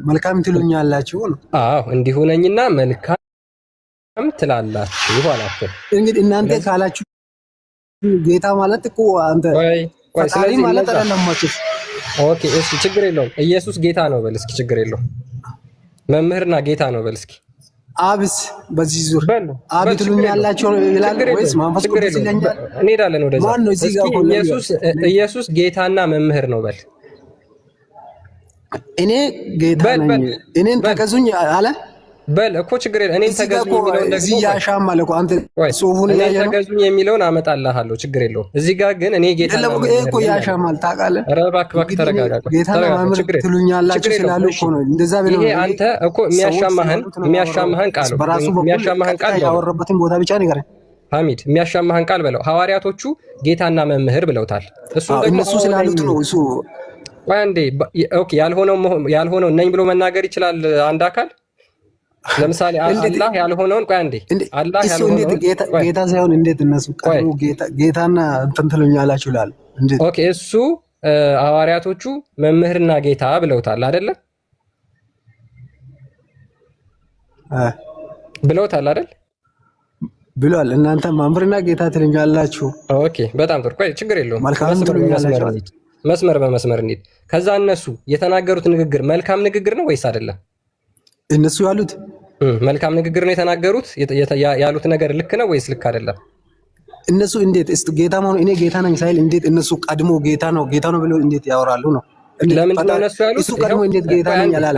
[SPEAKER 5] መልካም ትሉኛላችሁ ነው።
[SPEAKER 4] አዎ እንዲሁ ነኝና መልካም ትላላችሁ አላቸው።
[SPEAKER 5] እንግዲህ እናንተ ካላችሁ ጌታ ማለት እኮ አንተ ፈጣሪ ማለት አይደለም ማለት።
[SPEAKER 4] ኦኬ እሺ ችግር የለውም። ኢየሱስ ጌታ ነው በል እስኪ። ችግር የለውም። መምህርና ጌታ ነው በል እስኪ።
[SPEAKER 5] አብስ በዚህ ዙር አብ ትሉኛላችሁ ይላል ወይስ መንፈስ ቅዱስ ይለኛል?
[SPEAKER 4] እንሄዳለን ወደዛ። ማን ነው እዚህ ጋር? ኢየሱስ ጌታና መምህር ነው በል።
[SPEAKER 5] እኔ ጌታ ነኝ እኔን ተገዙኝ አለ በል እኮ። ችግር የለም። እኔን ተገዙኝ የሚለውን ደግሞ እዚህ ያሻማል እኮ አንተ ጽሁፉን ያያየው። እኔን ተገዙኝ የሚለውን አመጣልሃለሁ። ችግር የለውም። እዚህ ጋር ግን እኔ ጌታ ነኝ እኮ ያሻማል። ታውቃለህ? ኧረ እባክህ ተረጋጋ። ጌታ ማምር ትሉኛላችሁ ስላሉ እኮ ነው እንደዛ ቢለው። ይሄ አንተ እኮ የሚያሻማህን ቃል ያወረበትን ቦታ ብቻ ንገረኝ ሐሚድ። የሚያሻማህን ቃል በለው። ሐዋርያቶቹ ጌታና መምህር ብለውታል። እሱ ደግሞ እነሱ ስላሉት ነው እሱ። ቆይ አንዴ ኦኬ። ያልሆነው ነኝ ብሎ መናገር ይችላል አንድ አካል? ለምሳሌ አላህ ያልሆነውን ቆይ አንዴ አላህ ያልሆነውን ጌታ ሳይሆን እንዴት እነሱ ቀሩ ጌታና እንትን ትሉኛላችሁ ይላል እንዴ? ኦኬ እሱ ሐዋርያቶቹ መምህርና ጌታ ብለውታል አይደለ? ብለውታል አይደል? ብሏል። እናንተ መምህርና ጌታ ትሉኛላችሁ።
[SPEAKER 4] ኦኬ በጣም ጥሩ። ቆይ ችግር የለውም። መስመር በመስመር እንሂድ። ከዛ እነሱ የተናገሩት ንግግር መልካም ንግግር ነው ወይስ አይደለም?
[SPEAKER 5] እነሱ ያሉት
[SPEAKER 4] መልካም ንግግር ነው የተናገሩት። ያሉት ነገር ልክ ነው ወይስ ልክ አይደለም?
[SPEAKER 5] እነሱ እንዴት ጌታ ነው እኔ ጌታ ነኝ ሳይል እንዴት እነሱ ቀድሞ ጌታ ነው ብለው እንዴት ያወራሉ ነው?
[SPEAKER 4] ለምንድን ነው እነሱ ያሉት?
[SPEAKER 5] እሱ ቀድሞ እንዴት ጌታ ነኝ ያላላ?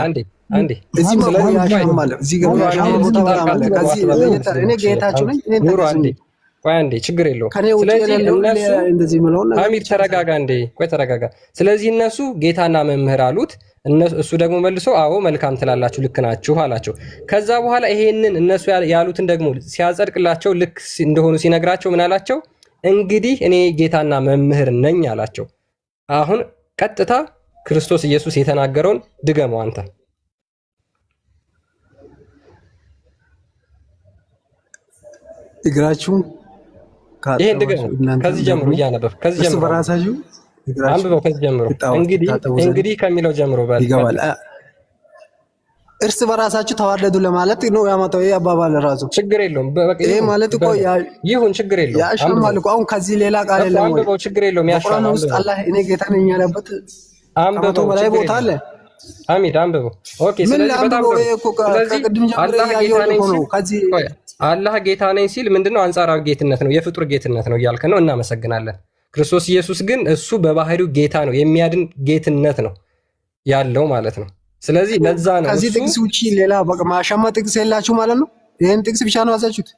[SPEAKER 4] አንዴ
[SPEAKER 5] እዚህ ማለት ያሻማል። እዚህ ጋር ያሻማል ቦታ ማለት ከዚህ እኔ ጌታችሁ ነኝ እኔ ተቀበሉ።
[SPEAKER 4] ቆይ አንዴ ችግር የለውም። ስለዚህ እነሱ እንደዚህ ምለውና ሐሚድ ተረጋጋ እንዴ። ቆይ ተረጋጋ። ስለዚህ እነሱ ጌታና መምህር አሉት። እሱ ደግሞ መልሶ አዎ መልካም ትላላችሁ ልክ ናችሁ አላቸው። ከዛ በኋላ ይሄንን እነሱ ያሉትን ደግሞ ሲያጸድቅላቸው ልክ እንደሆኑ ሲነግራቸው ምን አላቸው? እንግዲህ እኔ ጌታና መምህር ነኝ አላቸው። አሁን ቀጥታ ክርስቶስ ኢየሱስ የተናገረውን ድገመው አንተ።
[SPEAKER 5] እግራችሁን
[SPEAKER 4] ይሄን ድገመው ከዚህ ጀምሮ እያነበብክ ከዚህ ጀምሮ
[SPEAKER 5] በራሳችሁ
[SPEAKER 4] አንብበው ከዚህ ጀምሮ እንግዲህ ከሚለው ጀምሮ ባል
[SPEAKER 5] ይገባል። እርስ በራሳችሁ ተዋደዱ ለማለት ነው ያመጣው። ይሄ አባባል ራሱ ችግር የለውም። ይሄ ማለት እኮ
[SPEAKER 4] ይሁን ችግር የለውም።
[SPEAKER 5] ያሻማል እኮ አሁን ከዚህ ሌላ ቃል የለም ወይ?
[SPEAKER 4] አንብበው ችግር የለውም። ያሻማል
[SPEAKER 5] ውስጥ አላህ እኔ ጌታ ነኝ ያለበት አንብበው በላይ ቦታ አለ።
[SPEAKER 4] ሐሚድ አንብበው። ኦኬ ስለዚህ በጣም አላህ ጌታ ነኝ ሲል ምንድነው? አንጻራዊ ጌትነት ነው፣ የፍጡር ጌትነት ነው እያልክ ነው። እናመሰግናለን። ክርስቶስ ኢየሱስ ግን እሱ በባህሪው ጌታ ነው፣ የሚያድን ጌትነት ነው ያለው ማለት ነው። ስለዚህ ለዛ ነው
[SPEAKER 5] ከዚህ ጥቅስ ውጪ ሌላ በቃ ማሻማ ጥቅስ የላችሁ ማለት ነው። ይሄን ጥቅስ ብቻ ነው ያዛችሁት።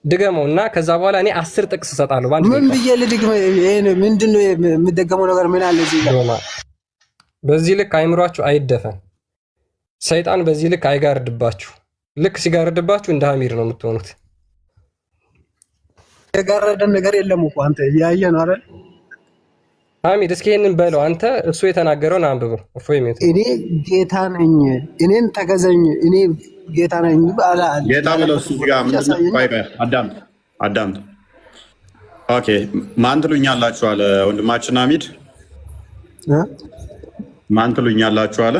[SPEAKER 4] ድገመውና ከዛ በኋላ እኔ 10 ጥቅስ እሰጣለሁ። ባንድ
[SPEAKER 5] ምን ብዬ ልድገም? ይሄን ምንድነው የምደገመው ነገር ምን አለ እዚህ ጋር?
[SPEAKER 4] በዚህ ልክ አይምሯችሁ አይደፈን። ሰይጣን በዚህ ልክ አይጋርድባችሁ። ልክ ሲጋርድባችሁ እንደ ሐሚድ ነው የምትሆኑት።
[SPEAKER 5] የጋረደን ነገር የለም እኮ አንተ እያየህ ነው አይደል?
[SPEAKER 4] ሐሚድ እስኪ ይሄንን በለው አንተ እሱ የተናገረውን አንብበው።
[SPEAKER 5] እኔ ጌታ ነኝ እኔን ተገዘኝ እኔ ጌታ ነኝ ባላ
[SPEAKER 1] ጌታ ብለው እሱ ጋር አዳምጥ። ኦኬ ማን ትሉኛላችሁ አለ ወንድማችን ሐሚድ። ማን ትሉኛላችሁ አለ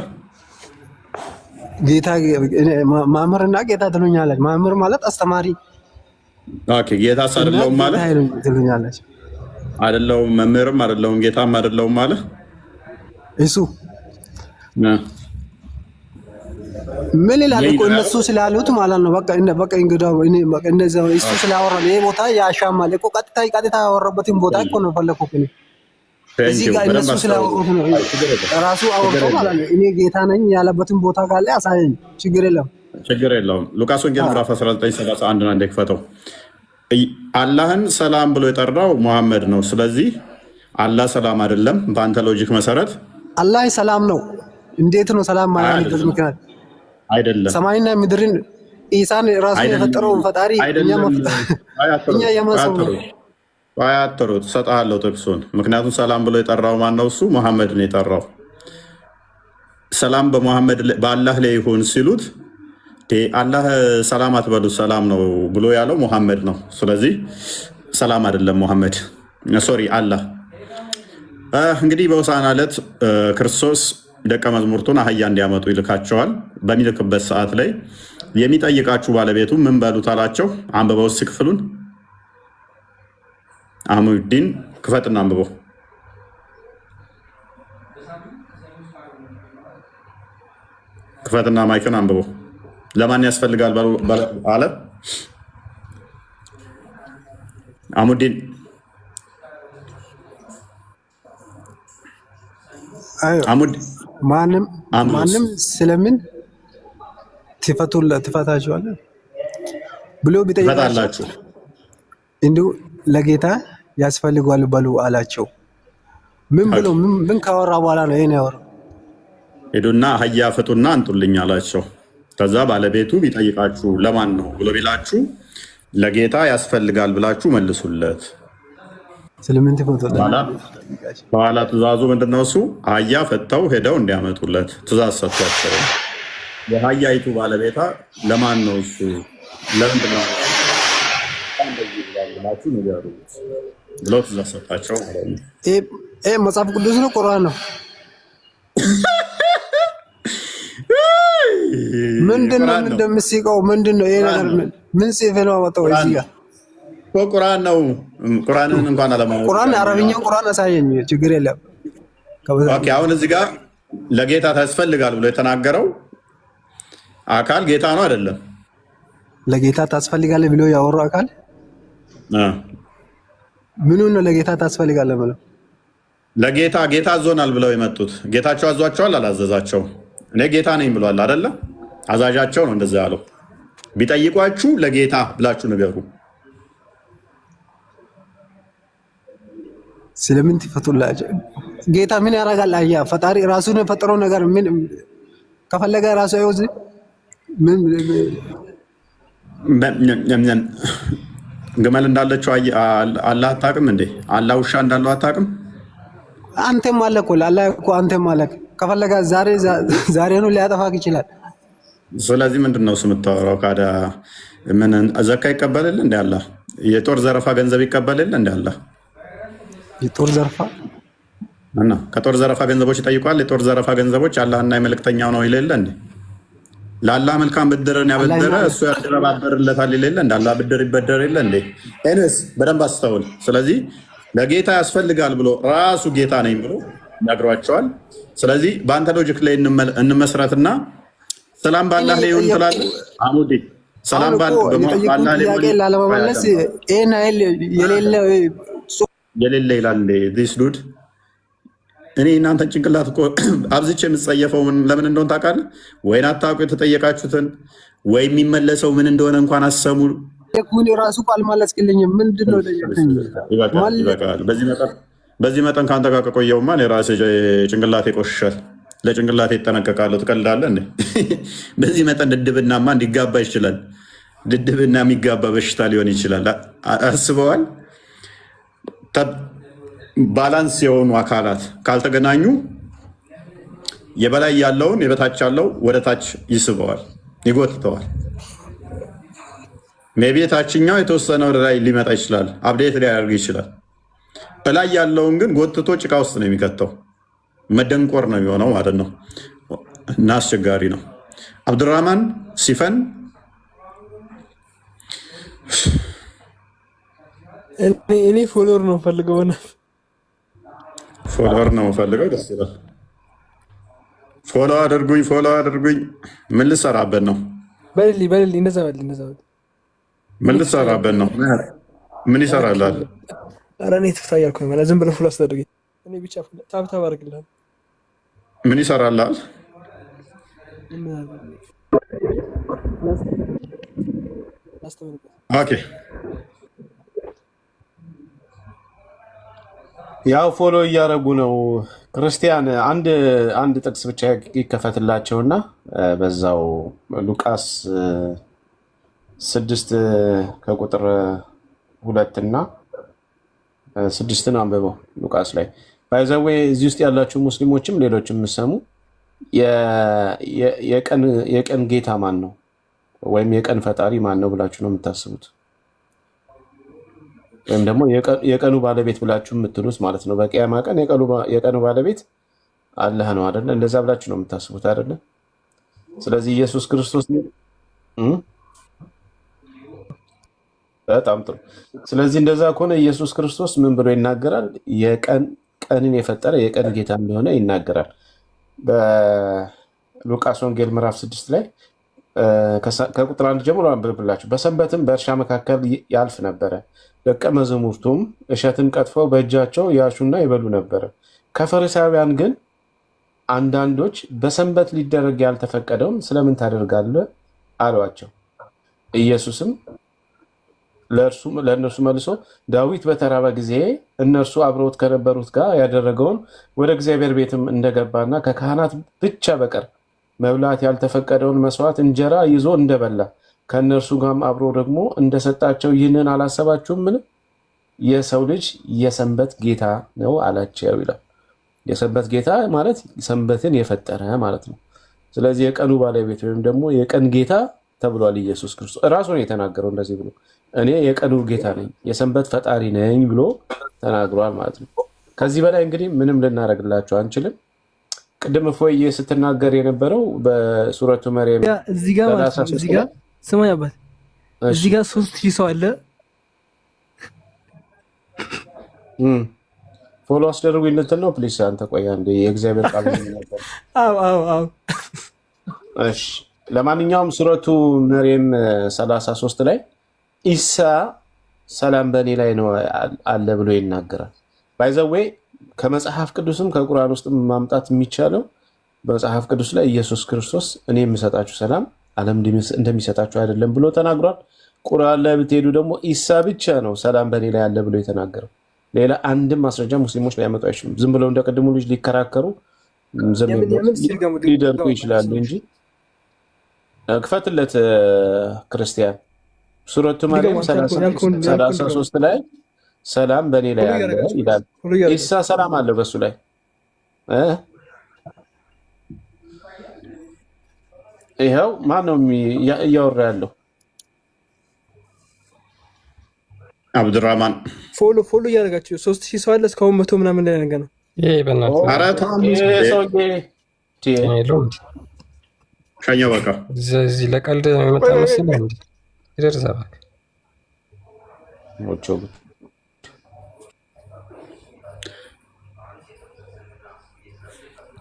[SPEAKER 5] ጌታ ማመርና ጌታ ትሉኛላችሁ። ማመር ማለት አስተማሪ።
[SPEAKER 1] ኦኬ ጌታ አይደለሁም ማለት
[SPEAKER 5] ትሉኛላችሁ።
[SPEAKER 1] አይደለሁም መምህርም አይደለሁም ጌታም አይደለሁም ማለት
[SPEAKER 5] እሱ ምን ይላል እኮ እነሱ ስላሉት ማለት ነው። በቃ እንግዲህ እኔ እንደዛ እሱ ስላወራ ይሄ ቦታ ያሻማል እኮ ቀጥታ ያወራበትን ቦታ እኮ ነው ፈለኩት እኔ እዚህ ጋር እነሱ ስላወሩት ነው ራሱ አወርቶ ማለት ነው። እኔ ጌታ ነኝ ያለበትን ቦታ ካለ አሳየኝ፣ ችግር የለውም። ሉቃስ ወንጌል ምዕራፍ 19:31 አንዴ ክፈተው። አላህን ሰላም ብሎ የጠራው መሐመድ ነው። ስለዚህ አላህ ሰላም አይደለም። በአንተ ሎጂክ መሰረት አላህ ሰላም ነው። እንዴት ነው ሰላም ማያልበት ምክንያት?
[SPEAKER 1] አይደለም
[SPEAKER 5] ሰማይና ምድርን ኢሳን ራሱ የፈጠረው ፈጣሪ እኛ የማሰው
[SPEAKER 1] አያጥሩ ተሰጣለው ጥቅሱን። ምክንያቱም ሰላም ብሎ የጠራው ማን ነው? እሱ መሐመድ ነው የጠራው። ሰላም በመሐመድ በአላህ ላይ ይሁን ሲሉት አላህ ሰላም አትበሉት ሰላም ነው ብሎ ያለው መሐመድ ነው። ስለዚህ ሰላም አይደለም መሐመድ ሶሪ አላህ። እንግዲህ በሆሳዕና ዕለት ክርስቶስ ደቀ መዝሙርቱን አህያ እንዲያመጡ ይልካቸዋል። በሚልክበት ሰዓት ላይ የሚጠይቃችሁ ባለቤቱ ምን በሉት አላቸው። አንብበው እስኪ ክፍሉን አህሙዲን ክፈትና አንብበው። ክፈትና ማይክን አንብበው። ለማን ያስፈልጋል አለ አህሙዲን።
[SPEAKER 5] ማንም ስለምን ትፈታችኋለህ ብሎ ቢጠይቃችሁ እንዲሁ ለጌታ ያስፈልጓል በሉ አላቸው። ምን ብሎ ምን ካወራ በኋላ ነው ይሄን ያወራው?
[SPEAKER 1] ሄዱና አህያ ፍጡና አንጡልኝ አላቸው። ከዛ ባለቤቱ ቢጠይቃችሁ ለማን ነው ብሎ ቢላችሁ ለጌታ ያስፈልጋል ብላችሁ መልሱለት።
[SPEAKER 5] ስለምን ትፈቱት?
[SPEAKER 1] በኋላ ትእዛዙ ምንድነው? እሱ አህያ ፈተው ሄደው እንዲያመጡለት ትእዛዝ ሰጥቷቸው የአህያይቱ ባለቤታ ለማን ነው እሱ ለምንድን ነው ብላችሁ ንገሩት ብለው ትእዛዝ ሰጣቸው ማለት ነው።
[SPEAKER 5] ይሄ መጽሐፍ ቅዱስ ነው ቁርአን ነው? ምንድነው እንደምትስቀው? ምንድነው ይሄ ነገር? ምን ጽፌ ነው አወጣው? እዚህ ጋር
[SPEAKER 1] ቁርአን ነው። ቁርአንን እንኳን አለማወቅ
[SPEAKER 5] ቁርአን አረብኛ ቁርአን አሳየኝ፣ ችግር የለም።
[SPEAKER 1] ኦኬ አሁን እዚህ ጋር ለጌታ ታስፈልጋል ብሎ የተናገረው አካል ጌታ ነው አይደለም?
[SPEAKER 5] ለጌታ ታስፈልጋለህ ብሎ ያወራው አካል ምኑ ነው? ለጌታ ታስፈልጋለህ ብሎ
[SPEAKER 1] ለጌታ አዞናል ብለው የመጡት ጌታቸው አዟቸዋል? አላዘዛቸው? እኔ ጌታ ነኝ ብሏል አይደለ? አዛዣቸው ነው እንደዛ ያለው። ቢጠይቋችሁ ለጌታ ብላችሁ ንገሩ።
[SPEAKER 5] ስለምን ትፈቱላችሁ? ጌታ ምን ያደርጋል? አያ ፈጣሪ ራሱን የፈጠረው ነገር ምን ከፈለገ ራሱ አይወዝ ምን
[SPEAKER 1] ግመል እንዳለችው አላህ አታውቅም እንዴ? አላህ ውሻ እንዳለው አታውቅም?
[SPEAKER 5] አንተም አለኮ አላህ እኮ አንተም አለክ። ከፈለገ ዛሬ ነው ሊያጠፋክ ይችላል።
[SPEAKER 1] ስለዚህ ምንድነው የምታወራው? ካዳ ምን ዘካ ይቀበልል እንዴ? አላህ የጦር ዘረፋ ገንዘብ ይቀበልል እንዴ? አላህ
[SPEAKER 5] የጦር ዘረፋ
[SPEAKER 1] እና ከጦር ዘረፋ ገንዘቦች ይጠይቋል። የጦር ዘረፋ ገንዘቦች አላህና የመልእክተኛው ነው ይለለ እንዴ? ለአላህ መልካም ብድርን ያበደረ እሱ ያደረባበርለታል ይለለ እንዴ? አላህ ብድር ይበደር የለ እንዴ? ኤንስ በደንብ አስተውል። ስለዚህ ለጌታ ያስፈልጋል ብሎ ራሱ ጌታ ነኝ ብሎ ነግሯቸዋል። ስለዚህ በአንተ ሎጂክ ላይ እንመስረትና ሰላም ባላህ ላይ ይሁን ትላለህ አሙዲ። ሰላም ባላህ ላይ ይሁን
[SPEAKER 5] ላለመመለስ ኤና
[SPEAKER 1] የሌለ ይላል ዲስ ዱድ። እኔ እናንተን ጭንቅላት እኮ አብዝቼ የምትጸየፈው ለምን እንደሆነ ታውቃለህ? ወይን አታውቁ የተጠየቃችሁትን ወይ የሚመለሰው ምን እንደሆነ እንኳን አሰሙ።
[SPEAKER 5] የኩኒ ራሱ ቃል ማለስክልኝም ምንድነው?
[SPEAKER 1] ይበቃል። በዚህ መጠን ከአንተ ጋር ከቆየውማ የራሴ ጭንቅላቴ ቆሽሻል። ለጭንቅላቴ ይጠነቀቃለሁ። ትቀልዳለህ እንዴ? በዚህ መጠን ድድብናማ እንዲጋባ ይችላል። ድድብና የሚጋባ በሽታ ሊሆን ይችላል። አስበዋል። ባላንስ የሆኑ አካላት ካልተገናኙ የበላይ ያለውን የበታች ያለው ወደ ታች ይስበዋል፣ ይጎትተዋል። ሜቢ ታችኛው የተወሰነ ወደ ላይ ሊመጣ ይችላል፣ አብዴት ሊያደርግ ይችላል። እላይ ያለውን ግን ጎትቶ ጭቃ ውስጥ ነው የሚከተው። መደንቆር ነው የሚሆነው ማለት ነው እና አስቸጋሪ ነው። አብዱራህማን ሲፈን
[SPEAKER 6] እኔ ፎሎወር ነው ፈልገው
[SPEAKER 1] ፎሎወር ነው ፈልገው። ደስ ይላል። ፎሎ አድርጉኝ። ምን ልሰራበት ነው?
[SPEAKER 6] በልልኝ እንደዛ
[SPEAKER 1] ምን ልሰራበት ነው? ምን ይሰራላል?
[SPEAKER 6] ኧረ እኔ ትፍታ እያልኩ ነው። ዝም ብለህ ፎሎ አስደርገኝ። እኔ ብቻ ታብታብ አድርግልሃል።
[SPEAKER 1] ምን ይሰራላል? ኦኬ
[SPEAKER 7] ያው ፎሎ እያደረጉ ነው። ክርስቲያን አንድ ጥቅስ ብቻ ይከፈትላቸውና በዛው ሉቃስ 6 ከቁጥር 2 እና 6ን አንብበው። ሉቃስ ላይ ባይዘዌ እዚህ ውስጥ ያላችሁ ሙስሊሞችም ሌሎችም የምትሰሙ የቀን ጌታ ማን ነው ወይም የቀን ፈጣሪ ማን ነው ብላችሁ ነው የምታስቡት? ወይም ደግሞ የቀኑ ባለቤት ብላችሁ የምትሉት ማለት ነው። በቂያማ ቀን የቀኑ ባለቤት አላህ ነው አይደለ? እንደዛ ብላችሁ ነው የምታስቡት አይደለ? ስለዚህ ኢየሱስ ክርስቶስ በጣም ጥሩ። ስለዚህ እንደዛ ከሆነ ኢየሱስ ክርስቶስ ምን ብሎ ይናገራል? ቀንን የፈጠረ የቀን ጌታ እንደሆነ ይናገራል። በሉቃስ ወንጌል ምዕራፍ 6 ላይ ከቁጥር 1 ጀምሮ አንብብላችሁ። በሰንበትም በእርሻ መካከል ያልፍ ነበረ። ደቀ መዛሙርቱም እሸትን ቀጥፈው በእጃቸው ያሹና ይበሉ ነበረ። ከፈሪሳውያን ግን አንዳንዶች በሰንበት ሊደረግ ያልተፈቀደውን ስለምን ታደርጋለህ አሏቸው። ኢየሱስም ለእነርሱ መልሶ ዳዊት በተራበ ጊዜ እነርሱ አብረውት ከነበሩት ጋር ያደረገውን ወደ እግዚአብሔር ቤትም እንደገባና ከካህናት ብቻ በቀር መብላት ያልተፈቀደውን መስዋዕት እንጀራ ይዞ እንደበላ ከእነርሱ ጋርም አብሮ ደግሞ እንደሰጣቸው ይህንን አላሰባችሁም? ምን የሰው ልጅ የሰንበት ጌታ ነው አላቸው ይላል። የሰንበት ጌታ ማለት ሰንበትን የፈጠረ ማለት ነው። ስለዚህ የቀኑ ባለቤት ወይም ደግሞ የቀን ጌታ ተብሏል። ኢየሱስ ክርስቶስ ራሱ ነው የተናገረው እንደዚህ ብሎ እኔ የቀኑ ጌታ ነኝ የሰንበት ፈጣሪ ነኝ ብሎ ተናግሯል ማለት ነው። ከዚህ በላይ እንግዲህ ምንም ልናደርግላቸው አንችልም። ቅድም እፎዬ ስትናገር የነበረው በሱረቱ መርየም
[SPEAKER 6] እዚህ ጋር ስማኝ አባት እዚህ ጋር 3000 ሰው አለ።
[SPEAKER 7] ፎሎ አስደርጉ ልትል ነው? ፕሊስ አንተ ቆይ አንዴ የእግዚአብሔር ቃል ነበር።
[SPEAKER 6] አዎ
[SPEAKER 7] እሺ። ለማንኛውም ሱረቱ መርየም 33 ላይ ኢሳ ሰላም በእኔ ላይ ነው አለ ብሎ ይናገራል። ባይዘዌ ከመጽሐፍ ቅዱስም ከቁርአን ውስጥ ማምጣት የሚቻለው በመጽሐፍ ቅዱስ ላይ ኢየሱስ ክርስቶስ እኔ የምሰጣችሁ ሰላም ዓለም እንደሚሰጣችሁ አይደለም ብሎ ተናግሯል። ቁርአን ላይ ብትሄዱ ደግሞ ኢሳ ብቻ ነው ሰላም በእኔ ላይ አለ ብሎ የተናገረው። ሌላ አንድም ማስረጃ ሙስሊሞች ሊያመጡ አይችሉም። ዝም ብለው እንደ ቅድሙ ልጅ ሊከራከሩ ሊደርቁ ይችላሉ እንጂ ክፈትለት ክርስቲያን ሱረቱ መርየም 33 ላይ ሰላም በእኔ ላይ አለ ይላል። ኢሳ ሰላም አለው በሱ ላይ ይኸው ማን ነው እያወራ ያለው?
[SPEAKER 1] አብዱራህማን
[SPEAKER 6] ፎሎ እያደረጋችሁ 3000 ሰው አለ። እስካሁን 100 ምናምን ላይ ነገር ነው።
[SPEAKER 1] ሸኘው በቃ
[SPEAKER 4] እዚህ ለቀልድ የመጣ መሰለህ እንዴ? ይደርሳል።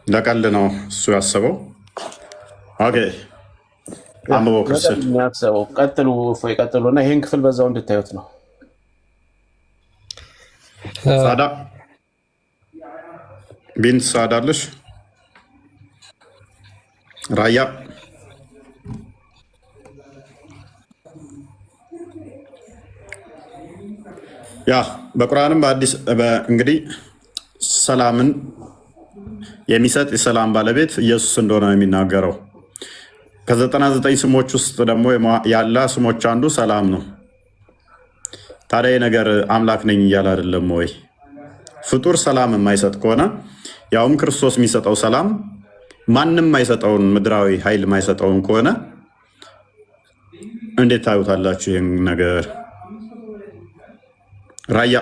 [SPEAKER 1] ለቀልድ ነው እሱ ያሰበው። ኦኬ አንብበው ክርስቲያን
[SPEAKER 7] ያሰበው። ቀጥሉ እፎይ ቀጥሉ እና ይሄን ክፍል በዛው እንድታዩት ነው።
[SPEAKER 1] ሳዳ ቢንት ሳዳ አለሽ? ራያ ያ በቁርአንም በአዲስ እንግዲህ ሰላምን የሚሰጥ የሰላም ባለቤት ኢየሱስ እንደሆነ ነው የሚናገረው። ከ99 ስሞች ውስጥ ደግሞ ያለ ስሞች አንዱ ሰላም ነው። ታዲያ ነገር አምላክ ነኝ እያለ አይደለም ወይ? ፍጡር ሰላም የማይሰጥ ከሆነ ያውም ክርስቶስ የሚሰጠው ሰላም ማንም የማይሰጠውን ምድራዊ ኃይል የማይሰጠውን ከሆነ እንዴት ታዩታላችሁ ይህን ነገር? ራያ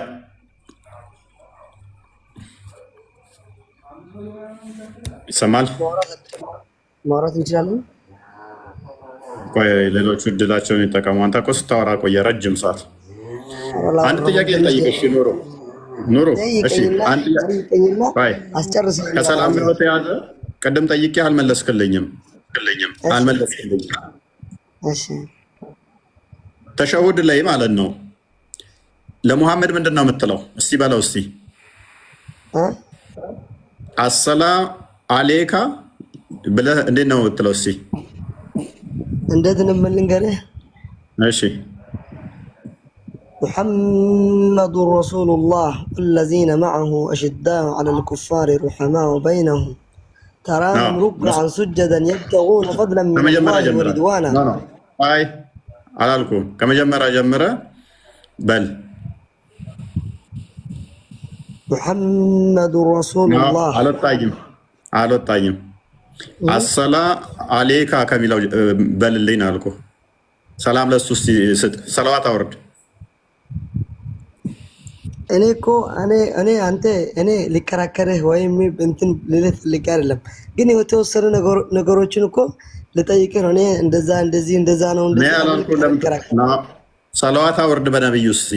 [SPEAKER 1] ይሰማል?
[SPEAKER 2] ማውራት እንችላለን?
[SPEAKER 1] ቆይ ሌሎቹ እድላቸውን ይጠቀሙ። አንተ እኮ ስታወራ ቆየ ረጅም ሰዓት። አንድ ጥያቄ ልጠይቅሽ ኑሮ። እሺ አንድ ከሰላም ጋር በተያያዘ ቅድም ጠይቄ አልመለስክልኝም።
[SPEAKER 2] እሺ
[SPEAKER 1] ተሸሁድ ላይ ማለት ነው ለሙሐመድ ምንድን ነው የምትለው? እስቲ በለው እስቲ። አሰላም አሌካ ብለህ እንዴት ነው የምትለው? እስቲ
[SPEAKER 2] እንዴት ነው የምንገርህ?
[SPEAKER 1] እሺ
[SPEAKER 2] محمد رسول الله والذين معه أشداء على الكفار رحماء بينهم تراهم ركعا سجدا يبتغون فضلا من الله ورضوانا.
[SPEAKER 1] አይ አላልኩም። ከመጀመሪያ ጀምረህ በል
[SPEAKER 2] محمد رسول الله
[SPEAKER 1] አልወጣኝም። አሰላም አሌካ ከሚለው በልልኝ አልኩህ። ሰላም ለሱ ስጥ፣ ሰላዋት አውርድ።
[SPEAKER 2] እኔ እኮ እኔ ሊከራከርህ ወይም እንትን ልልህ ፈልጌ አይደለም፣ ግን የተወሰኑ ነገሮችን እኮ ልጠይቅህ ነው። እኔ እንደዛ ነው
[SPEAKER 1] ሰላዋት አውርድ በነብዩ እስቲ።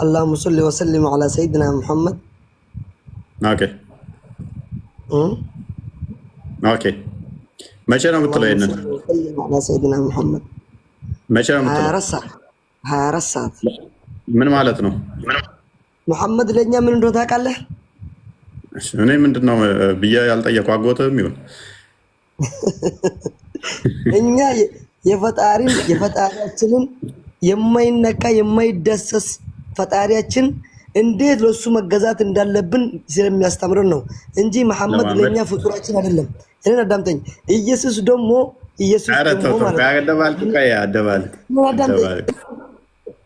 [SPEAKER 2] اللهم صل وسلم على سيدنا محمد.
[SPEAKER 1] ኦኬ መቼ ነው የምትለው? ይሄንን
[SPEAKER 2] على سيدنا محمد
[SPEAKER 1] መቼ ነው የምትለው?
[SPEAKER 2] 24 ሰዓት
[SPEAKER 1] ምን ማለት ነው?
[SPEAKER 2] መሐመድ ለኛ ምን እንደሆነ ታውቃለህ?
[SPEAKER 1] እኔ ምንድነው ብዬ ያልጠየኩህ አጎትህም ይሁን
[SPEAKER 2] እኛ የፈጣሪያችንን የማይነካ የማይደሰስ ፈጣሪያችን እንዴት ለሱ መገዛት እንዳለብን ስለሚያስተምረን ነው እንጂ መሐመድ ለኛ ፍጡራችን አይደለም። እኔ አዳምጠኝ። ኢየሱስ ደግሞ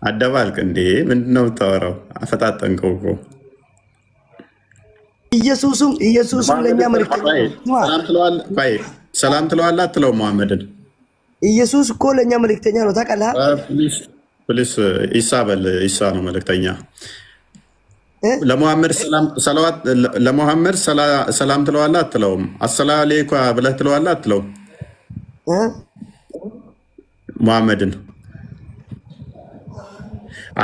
[SPEAKER 1] አደባልቅ እንዴ! ምንድነው የምታወራው? አፈጣጠንከው እኮ። ኢየሱስም ለኛ መልእክተኛ ሰላም ትለዋለህ አትለውም? መሐመድን
[SPEAKER 2] ኢየሱስ እኮ ለኛ መልእክተኛ ነው ታውቃለህ?
[SPEAKER 1] ፕሊስ ኢሳ በል። ኢሳ ነው መልእክተኛ። ለሙሐመድ ሰላም ትለዋለህ አትለውም? አሰላሙ አለይካ ብለህ ትለዋለህ አትለውም? ሙሐመድን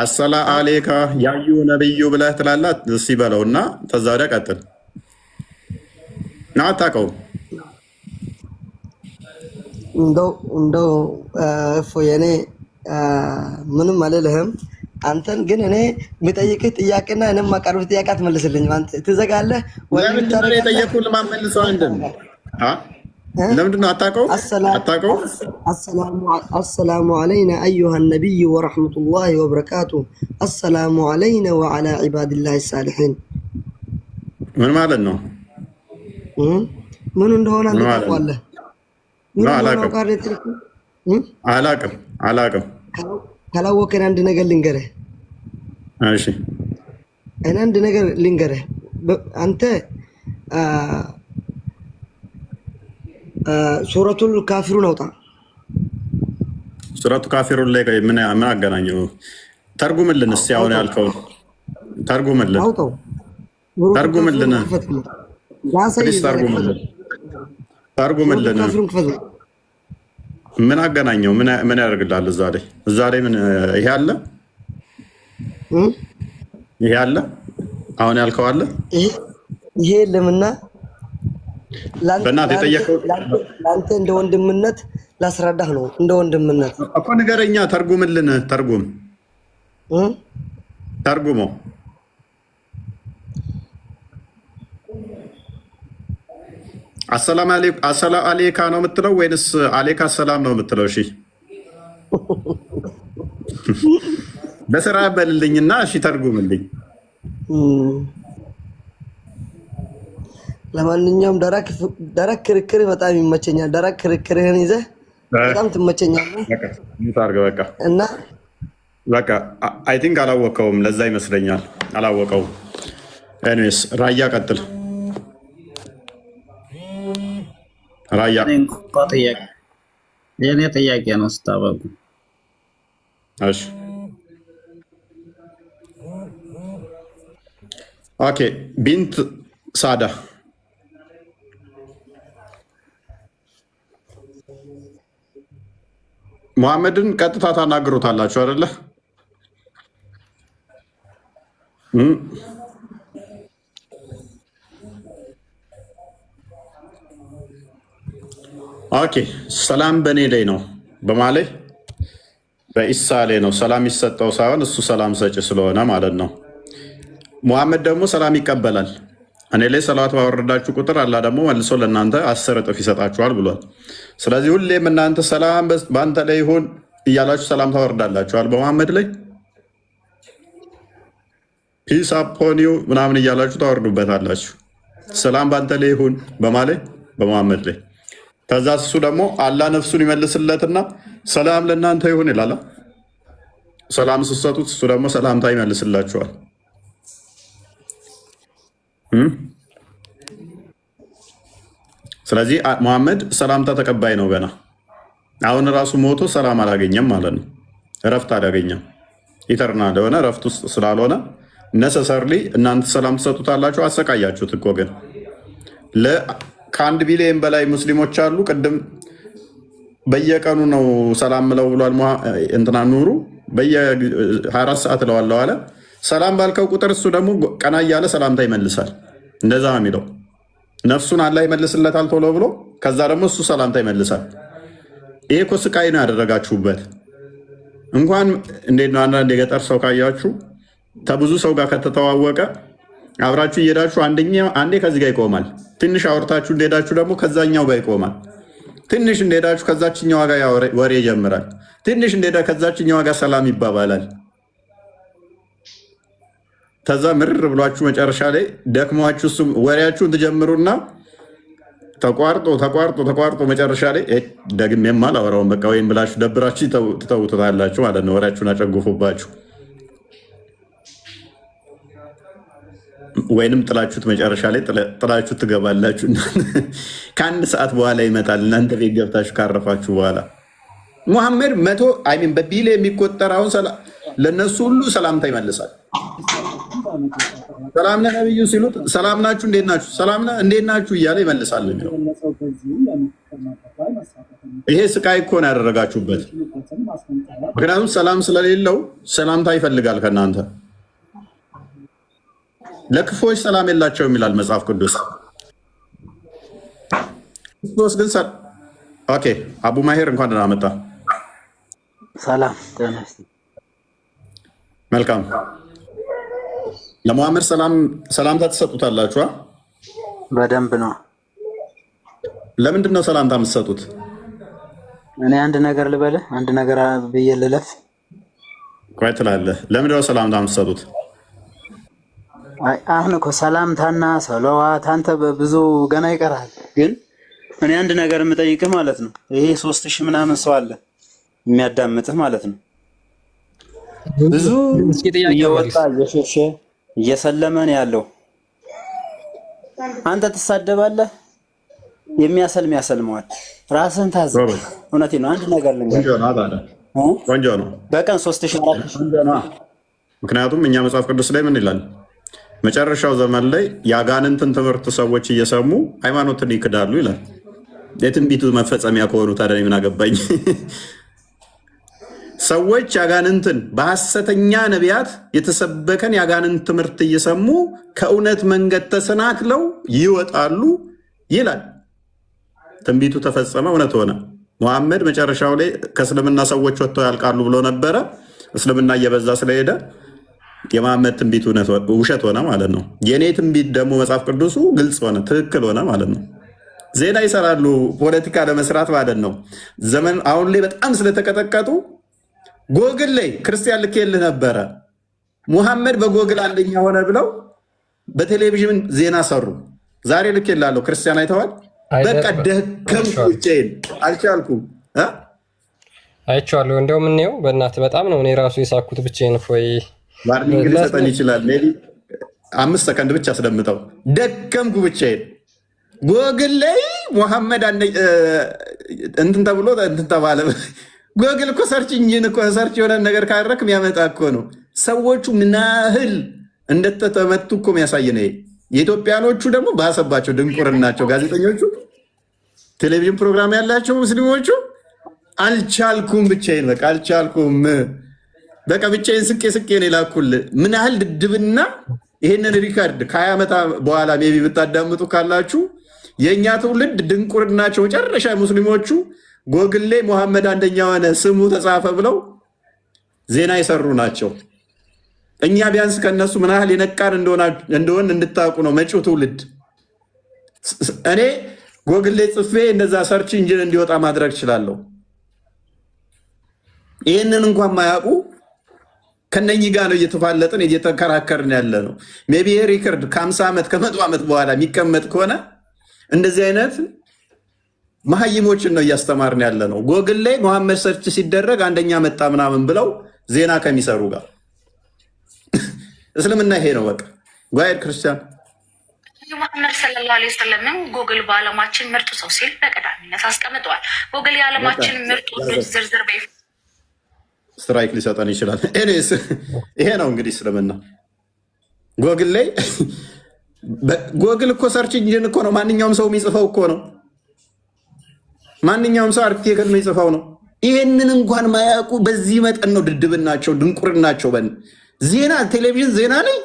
[SPEAKER 1] አሰላሙ አለይካ ያዩ ነብዩ ብለህ ትላለህ? እስኪ በለው እና ተዛ ወዲያ ቀጥል። ነው አታውቀውም?
[SPEAKER 2] እንደው የኔ ምንም አልልህም። አንተን ግን እኔ የሚጠይቅህ ጥያቄና እኔም የማቀርብህ ጥያቄ አትመልስልኝም። አንተ ትዘጋለህ ወይ?
[SPEAKER 1] ለምንድነው የጠየኩህ? ለማመልሰው አንደም ለምንድነው አታውቀውም?
[SPEAKER 2] አሰላሙ አለይና አዩሃ ነቢይ ወረሕመቱላሂ ወበረካቱ። አሰላሙ አለይና ወዓላ ዒባድላሂ ሳሊሒን።
[SPEAKER 1] ምን ማለት ነው?
[SPEAKER 2] ምን እንደሆነ አንተ ታውቀዋለህ?
[SPEAKER 1] አላውቅም።
[SPEAKER 2] ካላወቅን አንድ ነገር ልንገርህ።
[SPEAKER 1] እሺ
[SPEAKER 2] አንድ ነገር ልንገርህ። አንተ ሱረቱል ካፊሩን አውጣ።
[SPEAKER 1] ሱረቱ ካፊሩን ላይ ምን አገናኘው? ተርጉምልን እስኪ። አሁን ያልከውን ተርጉምልን። ምን አገናኘው? ምን ያደርግልሃል? እዛ ላይ ምን ይሄ አለ? ይሄ አለ? አሁን ያልከው አለ?
[SPEAKER 2] ይሄ ለምና
[SPEAKER 1] በእናትህ የጠየቀው
[SPEAKER 2] ለአንተ እንደ ወንድምነት ላስረዳህ ነው። እንደ ወንድምነት
[SPEAKER 1] እኮ ንገረኛ። ተርጉምልን። ተርጉሞ አሰላም አሌካ ነው የምትለው ወይንስ አሌካ ሰላም ነው የምትለው? እሺ በስራ በልልኝና እሺ ተርጉምልኝ።
[SPEAKER 2] ለማንኛውም ደረቅ ክርክር በጣም ይመቸኛል። ደረቅ ክርክርህን ይዘህ በጣም ትመቸኛለህ።
[SPEAKER 1] እና በቃ አይ ቲንክ አላወቀውም። ለዛ ይመስለኛል አላወቀውም። ኤኒዌይስ ራያ ቀጥል። ራያ
[SPEAKER 3] የኔ ጥያቄ ነው ስታበቁ።
[SPEAKER 1] እሺ ኦኬ። ቢንት ሳዳ ሙሐመድን ቀጥታ ታናግሩታላችሁ አይደለ? ኦኬ ሰላም በእኔ ላይ ነው በማለት በኢሳ ላይ ነው ሰላም ይሰጠው ሳይሆን እሱ ሰላም ሰጪ ስለሆነ ማለት ነው። ሙሐመድ ደግሞ ሰላም ይቀበላል። እኔ ላይ ሰላዋት ባወረዳችሁ ቁጥር አላህ ደግሞ መልሶ ለእናንተ 10 እጥፍ ይሰጣችኋል ብሏል። ስለዚህ ሁሌም እናንተ ሰላም በአንተ ላይ ይሁን እያላችሁ ሰላም ታወርዳላችኋል በሙሐመድ ላይ ፒስ አፖን ዩ ምናምን እያላችሁ ታወርዱበታላችሁ። ሰላም በአንተ ላይ ይሁን በማለት በሙሐመድ ላይ ከዛ እሱ ደግሞ አላህ ነፍሱን ይመልስለትና ሰላም ለእናንተ ይሁን ይላል። ሰላም ስትሰጡት እሱ ደግሞ ሰላምታ ይመልስላችኋል። ስለዚህ ሙሐመድ ሰላምታ ተቀባይ ነው። ገና አሁን ራሱ ሞቶ ሰላም አላገኘም ማለት ነው። እረፍት አላገኘም። ኢተርናል የሆነ እረፍት ውስጥ ስላልሆነ ነሰሰርሊ እናንተ ሰላም ትሰጡታላችሁ። አሰቃያችሁት እኮ ግን ከ1 ቢሊዮን በላይ ሙስሊሞች አሉ። ቅድም በየቀኑ ነው ሰላም ምለው ብሏል እንትና ኑሩ በየ24 ሰዓት እለዋለሁ አለ። ሰላም ባልከው ቁጥር እሱ ደግሞ ቀና እያለ ሰላምታ ይመልሳል። እንደዛ ነው የሚለው። ነፍሱን አላህ ይመልስለታል ቶሎ ብሎ፣ ከዛ ደግሞ እሱ ሰላምታ ይመልሳል። ይሄ እኮ ስቃይ ነው ያደረጋችሁበት። እንኳን እንዴት ነው አንዳንድ የገጠር ሰው ካያችሁ ከብዙ ሰው ጋር ከተተዋወቀ አብራችሁ እየሄዳችሁ አንዴ ከዚህ ጋር ይቆማል። ትንሽ አውርታችሁ እንደሄዳችሁ ደግሞ ከዛኛው ጋር ይቆማል። ትንሽ እንደሄዳችሁ ከዛችኛዋ ጋር ወሬ ይጀምራል። ትንሽ እንደሄዳ ከዛችኛዋ ጋር ሰላም ይባባላል። ከዛ ምርር ብሏችሁ መጨረሻ ላይ ደክሟችሁ እሱም ወሬያችሁን ትጀምሩና ተቋርጦ መጨረሻ ላይ ደግሜማ አላወራውም በቃ ወይም ብላችሁ ደብራችሁ ትተውቱታላችሁ ማለት ነው። ወሬያችሁን አጨጉፉባችሁ ወይንም ጥላችሁት መጨረሻ ላይ ጥላችሁት ትገባላችሁ። ከ1 ሰዓት በኋላ ይመጣል እናንተ ቤት ገብታችሁ ካረፋችሁ በኋላ። ሙሐመድ በቢሊዮን የሚቆጠረውን ለነሱ ሁሉ ሰላምታ ይመልሳል። ሰላም ለነብዩ ሲሉት ሰላም ናችሁ እንዴት ናችሁ፣ ሰላም እንዴት ናችሁ እያለ ይመልሳል የሚለው። ይሄ ስቃይ እኮ ነው ያደረጋችሁበት። ምክንያቱም ሰላም ስለሌለው ሰላምታ ይፈልጋል ከእናንተ። ለክፎች ሰላም የላቸውም ይላል መጽሐፍ ቅዱስ። ክርስቶስ ግን ኦኬ አቡ ማሄር እንኳን ደህና መጣ።
[SPEAKER 3] ሰላም
[SPEAKER 1] መልካም። ለሙሐመድ ሰላምታ ትሰጡታላችሁ?
[SPEAKER 3] በደንብ ነው።
[SPEAKER 1] ለምንድን ነው ሰላምታ የምትሰጡት?
[SPEAKER 3] እኔ አንድ ነገር ልበልህ፣ አንድ ነገር ብዬ ልለፍ።
[SPEAKER 1] ቆይ ትላለህ። ለምንድን ነው ሰላምታ የምትሰጡት?
[SPEAKER 3] አሁን እኮ ሰላምታና ሰለዋት አንተ ብዙ ገና ይቀራል። ግን እኔ አንድ ነገር የምጠይቅህ ማለት ነው፣ ይሄ 3000 ምናምን ሰው አለ የሚያዳምጥህ ማለት ነው። ብዙ እየወጣ እየሸሸ እየሰለመ ነው ያለው። አንተ ትሳደባለህ፣ የሚያሰልም ያሰልመዋል። ራስህን ታዝ። እውነቴን ነው። አንድ ነገር ልንገርህ፣
[SPEAKER 1] ቆንጆ ነው።
[SPEAKER 3] በቀን 3000
[SPEAKER 1] ምክንያቱም እኛ መጽሐፍ ቅዱስ ላይ ምን ይላል? መጨረሻው ዘመን ላይ የአጋንንትን ትምህርት ሰዎች እየሰሙ ሃይማኖትን ይክዳሉ ይላል። የትንቢቱ መፈጸሚያ ከሆኑ ታዲያ ምን አገባኝ? ሰዎች ያጋንንትን በሐሰተኛ ነቢያት የተሰበከን ያጋንንት ትምህርት እየሰሙ ከእውነት መንገድ ተሰናክለው ይወጣሉ ይላል። ትንቢቱ ተፈጸመ፣ እውነት ሆነ። ሙሐመድ መጨረሻው ላይ ከእስልምና ሰዎች ወጥተው ያልቃሉ ብሎ ነበረ። እስልምና እየበዛ ስለሄደ የመሐመድ ትንቢት ውሸት ሆነ ማለት ነው። የእኔ ትንቢት ደግሞ መጽሐፍ ቅዱሱ ግልጽ ሆነ፣ ትክክል ሆነ ማለት ነው። ዜና ይሰራሉ ፖለቲካ ለመስራት ማለት ነው። ዘመን አሁን ላይ በጣም ስለተቀጠቀጡ ጎግል ላይ ክርስቲያን ልኬልህ ነበረ ሙሐመድ በጎግል አንደኛ ሆነ ብለው በቴሌቪዥን ዜና ሰሩ። ዛሬ ልኬልሃለሁ። ክርስቲያን አይተዋል። በቃ ደከምኩ፣ ብቻዬን አልቻልኩም።
[SPEAKER 4] አይቼዋለሁ። እንደውም እንየው በእናትህ በጣም ነው እኔ ራሱ የሳኩት ብቻዬን። ፎይ
[SPEAKER 1] ዋርኒንግ ሊሰጠን ይችላል። ሜይ ቢ 5 ሰከንድ ብቻ አስደምጠው። ደከምኩ ብቻዬን። ጎግል ላይ ሙሐመድ እንትን ተብሎ እንትን ተባለ። ጎግል እኮ ሰርች ኢንጂን እኮ ሰርች የሆነ ነገር ካደረክ የሚያመጣ እኮ ነው። ሰዎቹ ምን ያህል እንደተመቱ እኮ የሚያሳይ ነው። የኢትዮጵያኖቹ ደግሞ ባሰባቸው፣ ድንቁርናቸው። ጋዜጠኞቹ፣ ቴሌቪዥን ፕሮግራም ያላቸው ሙስሊሞቹ አልቻልኩም፣ ብቻዬን በቃ አልቻልኩም፣ በቃ ብቻዬን ስቄ ነው የላኩልህ። ምን ያህል ድድብና! ይሄንን ሪካርድ ከ20 ዓመት በኋላ ሜይ ቢ ብታዳምጡ ካላችሁ የእኛ ትውልድ ድንቁርናቸው መጨረሻ ሙስሊሞቹ ጎግል ላይ ሙሐመድ አንደኛ ሆነ ስሙ ተጻፈ ብለው ዜና የሰሩ ናቸው። እኛ ቢያንስ ከነሱ ምን ያህል የነቃን እንደሆን እንድታውቁ ነው መጪው ትውልድ። እኔ ጎግል ላይ ጽፌ እንደዛ ሰርች ኢንጂን እንዲወጣ ማድረግ እችላለሁ። ይህንን እንኳን ማያውቁ ከነኚህ ጋር ነው እየተፋለጥን እየተከራከርን ያለ ነው። ሜይ ቢ ሪከርድ ከ50 ዓመት ከ100 ዓመት በኋላ የሚቀመጥ ከሆነ እንደዚህ አይነት መሀይሞችን ነው እያስተማርን ያለ ነው። ጎግል ላይ መሐመድ ሰርች ሲደረግ አንደኛ መጣ ምናምን ብለው ዜና ከሚሰሩ ጋር እስልምና ይሄ ነው በቃ። ጓይድ ክርስቲያን
[SPEAKER 8] ሙሐመድ ሰለላሁ ዐለይሂ ወሰለም ጎግል በዓለማችን ምርጡ ሰው ሲል በቀዳሚነት አስቀምጠዋል። ጎግል የዓለማችን ምርጡ ዝርዝር
[SPEAKER 1] ስትራይክ ሊሰጠን ይችላል። ይሄ ነው እንግዲህ እስልምና። ጎግል ላይ ጎግል እኮ ሰርች ኢንጂን እኮ ነው። ማንኛውም ሰው የሚጽፈው እኮ ነው። ማንኛውም ሰው አርቲክል የሚጽፈው ነው። ይህንን እንኳን ማያውቁ በዚህ መጠን ነው ድድብናቸው፣ ድንቁርናቸው። ዜና ቴሌቪዥን ዜና ላይ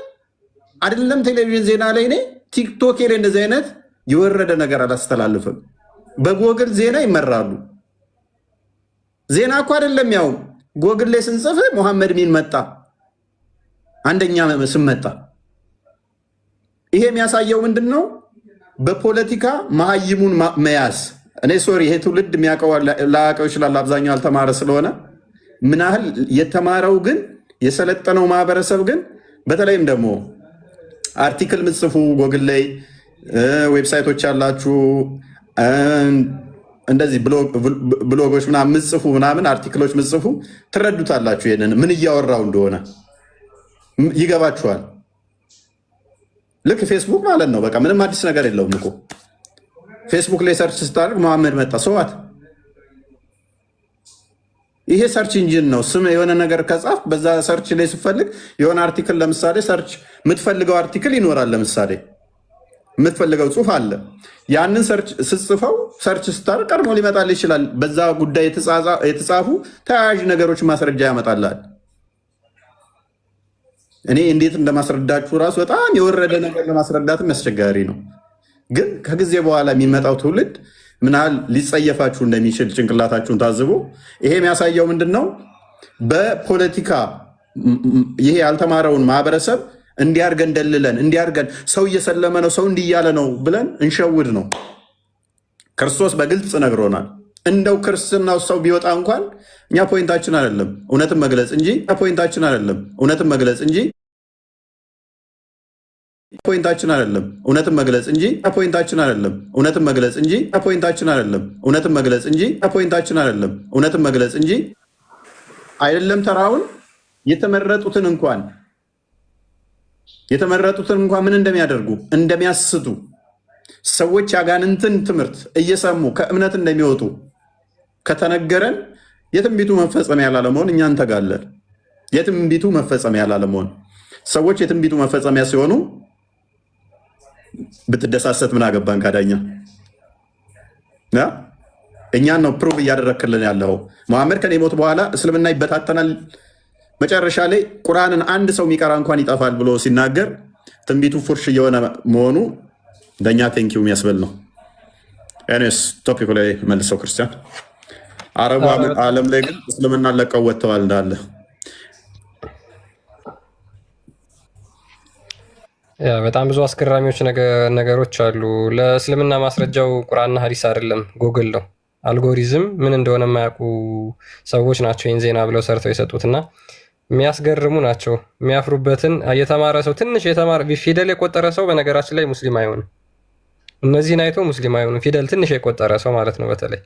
[SPEAKER 1] አይደለም፣ ቴሌቪዥን ዜና ላይ እኔ ቲክቶክ ላይ እንደዚህ አይነት የወረደ ነገር አላስተላልፍም። በጎግል ዜና ይመራሉ። ዜና እኮ አይደለም። ያው ጎግል ላይ ስንጽፍ ሙሐመድ ሚን መጣ፣ አንደኛ ስም መጣ። ይሄ የሚያሳየው ምንድን ነው? በፖለቲካ መሀይሙን መያዝ። እኔ ሶሪ ይሄ ትውልድ የሚያውቀው ላያውቀው ይችላል፣ አብዛኛው ያልተማረ ስለሆነ። ምን ያህል የተማረው ግን የሰለጠነው ማህበረሰብ ግን በተለይም ደግሞ አርቲክል ምጽፉ ጎግል ላይ ዌብሳይቶች ያላችሁ እንደዚህ ብሎጎች ምናምን ምጽፉ ምናምን አርቲክሎች ምጽፉ ትረዱታላችሁ። ይሄንን ምን እያወራው እንደሆነ ይገባችኋል። ልክ ፌስቡክ ማለት ነው። በቃ ምንም አዲስ ነገር የለውም እኮ ፌስቡክ ላይ ሰርች ስታደርግ መሐመድ መጣ ሰዋት። ይሄ ሰርች ኢንጂን ነው። ስም የሆነ ነገር ከጻፍ በዛ ሰርች ላይ ስፈልግ የሆነ አርቲክል ለምሳሌ ሰርች የምትፈልገው አርቲክል ይኖራል። ለምሳሌ የምትፈልገው ጽሁፍ አለ። ያንን ሰርች ስጽፈው ሰርች ስታደርግ ቀድሞ ሊመጣል ይችላል። በዛ ጉዳይ የተጻፉ ተያያዥ ነገሮች ማስረጃ ያመጣላል። እኔ እንዴት እንደማስረዳችሁ ራሱ በጣም የወረደ ነገር ለማስረዳትም አስቸጋሪ ነው። ግን ከጊዜ በኋላ የሚመጣው ትውልድ ምን ያህል ሊጸየፋችሁ እንደሚችል ጭንቅላታችሁን ታዝቦ። ይሄ የሚያሳየው ምንድን ነው? በፖለቲካ ይሄ ያልተማረውን ማህበረሰብ እንዲያርገን ደልለን እንዲያርገን ሰው እየሰለመ ነው ሰው እንዲያለ ነው ብለን እንሸውድ ነው። ክርስቶስ በግልጽ ነግሮናል። እንደው ክርስትናው ሰው ቢወጣ እንኳን እኛ ፖይንታችን አይደለም እውነትን መግለጽ እንጂ ፖይንታችን አይደለም እውነትን መግለጽ እንጂ ፖይንታችን አይደለም እውነትን መግለጽ እንጂ ፖይንታችን አይደለም እውነትን መግለጽ እንጂ ፖይንታችን አይደለም እውነትን መግለጽ እንጂ ፖይንታችን አይደለም እውነትን መግለጽ እንጂ አይደለም ተራውን የተመረጡትን እንኳን ምን እንደሚያደርጉ እንደሚያስቱ ሰዎች ያጋንንትን ትምህርት እየሰሙ ከእምነት እንደሚወጡ ከተነገረን የትንቢቱ መፈጸሚያ ያላለመሆን እኛ እንተጋለን። የትንቢቱ መፈጸሚያ ያላለመሆን ሰዎች የትንቢቱ መፈጸሚያ ሲሆኑ ብትደሳሰት ምን አገባን ካዳኛ? እኛን ነው ፕሩቭ እያደረክልን ያለው። መሐመድ ከኔ ሞት በኋላ እስልምና ይበታተናል፣ መጨረሻ ላይ ቁርአንን አንድ ሰው የሚቀራ እንኳን ይጠፋል ብሎ ሲናገር ትንቢቱ ፉርሽ እየሆነ መሆኑ ለእኛ ቴንኪው የሚያስበል ነው። ኤኒዌይስ ቶፒኩ ላይ መልሰው ክርስቲያን አረቡ ዓለም ላይ ግን እስልምና ለቀው ወጥተዋል እንዳለ
[SPEAKER 4] በጣም ብዙ አስገራሚዎች ነገሮች አሉ። ለእስልምና ማስረጃው ቁርአንና ሐዲስ አይደለም ጎግል ነው። አልጎሪዝም ምን እንደሆነ የማያውቁ ሰዎች ናቸው ይህን ዜና ብለው ሰርተው የሰጡትና የሚያስገርሙ ናቸው። የሚያፍሩበትን የተማረ ሰው ትንሽ የተማረ ፊደል የቆጠረ ሰው በነገራችን ላይ ሙስሊም አይሆንም። እነዚህን አይቶ ሙስሊም አይሆንም። ፊደል ትንሽ የቆጠረ ሰው ማለት ነው። በተለይ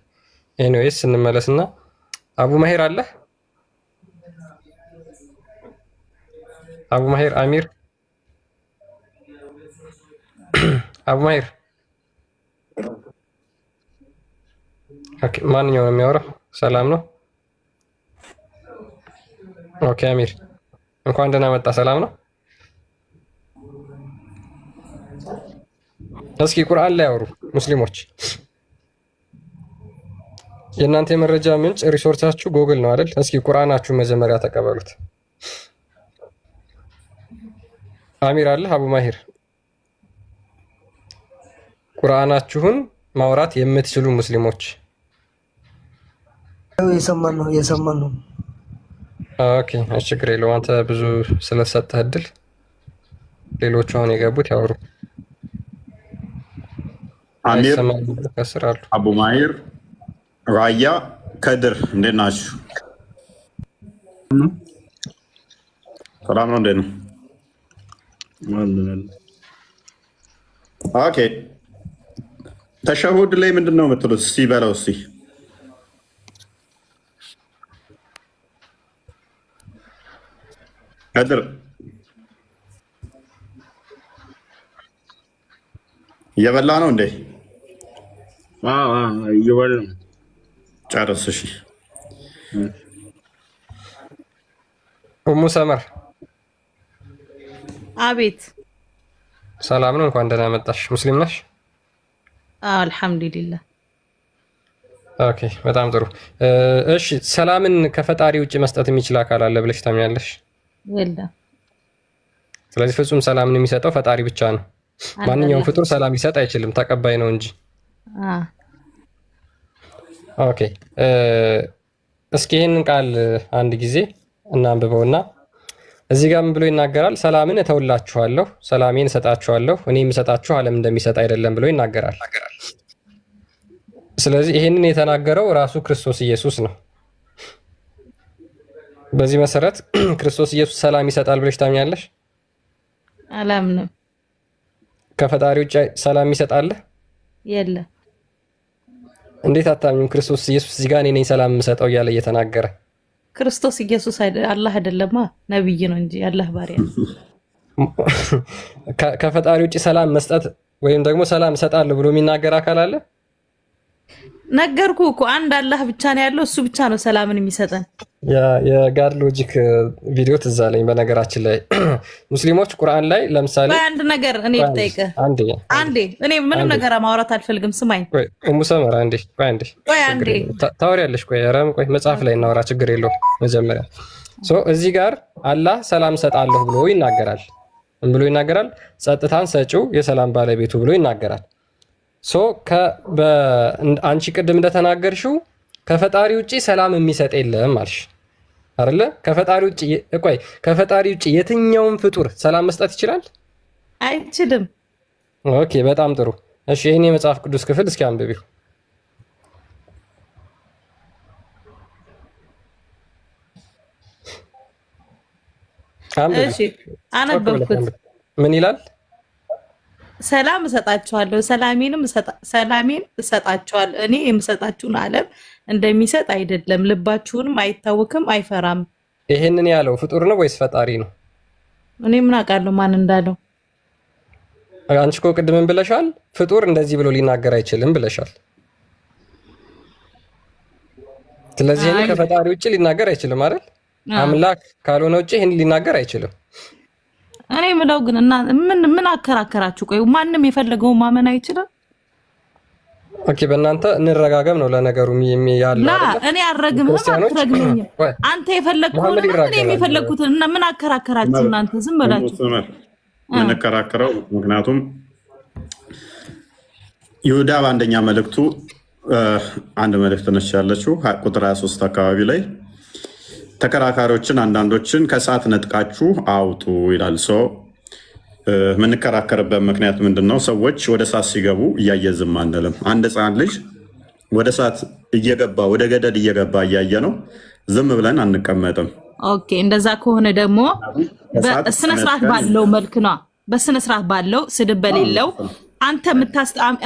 [SPEAKER 4] ኤኒዌይስ እንመለስና አቡ መሄር አለ አቡ ማሂር አሚር አቡ ማሂር ኦኬ ማንኛው ነው የሚያወራው? ሰላም ነው? ኦኬ አሚር እንኳን ደህና መጣ። ሰላም ነው? እስኪ ቁርአን ላይ አውሩ ሙስሊሞች። የእናንተ የመረጃ ምንጭ ሪሶርሳችሁ ጎግል ነው አይደል? እስኪ ቁርአናችሁ መጀመሪያ ተቀበሉት። አሚር አለ አቡ ማሂር ቁርአናችሁን ማውራት የምትችሉ ሙስሊሞች
[SPEAKER 2] እየሰማን ነው።
[SPEAKER 4] ኦኬ ችግር የለውም። አንተ ብዙ ስለሰጠህ እድል ሌሎቹ አሁን የገቡት ያወሩ።
[SPEAKER 1] አሚር አቡ ማሂር ራያ ከድር እንዴት ናችሁ? ሰላም ነው? እንዴት ነው? ኦኬ ተሸሁድ ላይ ምንድን ነው የምትሉት? እስኪ በለው እስኪ ከድር እየበላ ነው እንዴ?
[SPEAKER 9] እየበላ ነው።
[SPEAKER 1] ጨርስ እሺ።
[SPEAKER 4] ኡሙ ሰመር
[SPEAKER 10] አቤት።
[SPEAKER 4] ሰላም ነው? እንኳን ደህና መጣሽ። ሙስሊም ነሽ?
[SPEAKER 10] አልሐምዱሊላህ።
[SPEAKER 4] ኦኬ በጣም ጥሩ። እሺ ሰላምን ከፈጣሪ ውጭ መስጠት የሚችል አካል አለ ብለሽ ታምኛለሽ?
[SPEAKER 10] የለም።
[SPEAKER 4] ስለዚህ ፍጹም ሰላምን የሚሰጠው ፈጣሪ ብቻ ነው። ማንኛውም ፍጡር ሰላም ሊሰጥ አይችልም፣ ተቀባይ ነው እንጂ። ኦኬ እስኪ ይህንን ቃል አንድ ጊዜ እናንብበውና እዚህ ጋር ምን ብሎ ይናገራል? ሰላምን እተውላችኋለሁ፣ ሰላሜን እሰጣችኋለሁ፣ እኔ የምሰጣችሁ ዓለም እንደሚሰጥ አይደለም ብሎ ይናገራል። ስለዚህ ይህንን የተናገረው ራሱ ክርስቶስ ኢየሱስ ነው። በዚህ መሰረት ክርስቶስ ኢየሱስ ሰላም ይሰጣል ብለሽ ታምኛለሽ?
[SPEAKER 10] አላምንም።
[SPEAKER 4] ከፈጣሪ ውጭ ሰላም ይሰጣል?
[SPEAKER 10] የለም።
[SPEAKER 4] እንዴት አታምኝም? ክርስቶስ ኢየሱስ እዚህ ጋር እኔ ነኝ ሰላም የምሰጠው እያለ እየተናገረ።
[SPEAKER 10] ክርስቶስ ኢየሱስ አላህ አይደለማ፣ ነብይ ነው እንጂ አላህ ባሪያ ነው።
[SPEAKER 4] ከፈጣሪ ውጭ ሰላም መስጠት ወይም ደግሞ ሰላም እሰጣለሁ ብሎ የሚናገር አካል አለ?
[SPEAKER 10] ነገርኩ እኮ አንድ አላህ ብቻ ነው ያለው፣ እሱ ብቻ ነው ሰላምን የሚሰጠን።
[SPEAKER 4] የጋድ ሎጂክ ቪዲዮ ትዝ አለኝ። በነገራችን ላይ ሙስሊሞች ቁርአን ላይ ለምሳሌ
[SPEAKER 10] አንድ ነገር እኔ ልጠይቅህ አንዴ፣ እኔ ምንም ነገር ማውራት አልፈልግም። ስማኝ
[SPEAKER 4] ኡሙ ሰመር አንዴ ታወሪያለሽ። ቆይ መጽሐፍ ላይ እናወራ፣ ችግር የለውም። መጀመሪያ እዚህ ጋር አላህ ሰላም ሰጣለሁ ብሎ ይናገራል። ምን ብሎ ይናገራል? ጸጥታን ሰጪው የሰላም ባለቤቱ ብሎ ይናገራል። አንቺ ቅድም እንደተናገርሽው ከፈጣሪ ውጪ ሰላም የሚሰጥ የለም አልሽ አይደለ? ከፈጣሪ ውጪ የትኛውም ፍጡር ሰላም መስጠት ይችላል?
[SPEAKER 10] አይችልም።
[SPEAKER 4] ኦኬ በጣም ጥሩ። እሺ ይሄን የመጽሐፍ ቅዱስ ክፍል እስኪ አንብቢው።
[SPEAKER 10] እሺ አነበብኩት።
[SPEAKER 4] ምን ይላል?
[SPEAKER 10] ሰላም እሰጣችኋለሁ፣ ሰላሜን እሰጣችኋለሁ፣ እኔ የምሰጣችሁን ዓለም እንደሚሰጥ አይደለም፣ ልባችሁንም አይታወክም አይፈራም።
[SPEAKER 4] ይሄንን ያለው ፍጡር ነው ወይስ ፈጣሪ ነው?
[SPEAKER 10] እኔ ምን አውቃለሁ ማን እንዳለው።
[SPEAKER 4] አንቺ እኮ ቅድምን ብለሻል፣ ፍጡር እንደዚህ ብሎ ሊናገር አይችልም ብለሻል። ስለዚህ እኔ ከፈጣሪ ውጭ ሊናገር አይችልም አይደል? አምላክ ካልሆነ ውጭ ይሄን ሊናገር አይችልም።
[SPEAKER 10] እኔ ምለው ግን እና ምን አከራከራችሁ? ቆይ ማንም የፈለገው ማመን አይችልም።
[SPEAKER 4] ኦኬ በእናንተ እንረጋገም ነው ለነገሩ ያለው አይደል?
[SPEAKER 10] እኔ አረግምም አትረግምም። አንተ የፈለግከው እኔ የፈለግኩት እና ምን አከራከራችሁ እናንተ? ዝም ብላችሁ
[SPEAKER 1] የምንከራከረው ምክንያቱም ይሁዳ በአንደኛ መልእክቱ አንድ መልእክት ነች ያለችው ቁጥር 23 አካባቢ ላይ ተከራካሪዎችን አንዳንዶችን ከእሳት ነጥቃችሁ አውጡ ይላል። ሰው የምንከራከርበት ምክንያት ምንድን ነው? ሰዎች ወደ እሳት ሲገቡ እያየ ዝም አንልም። አንድ ሕፃን ልጅ ወደ እሳት እየገባ ወደ ገደል እየገባ እያየ ነው፣ ዝም ብለን አንቀመጥም።
[SPEAKER 10] ኦኬ እንደዛ ከሆነ ደግሞ በስነስርዓት ባለው መልክ ነው፣ በስነስርዓት ባለው ስድብ በሌለው አንተ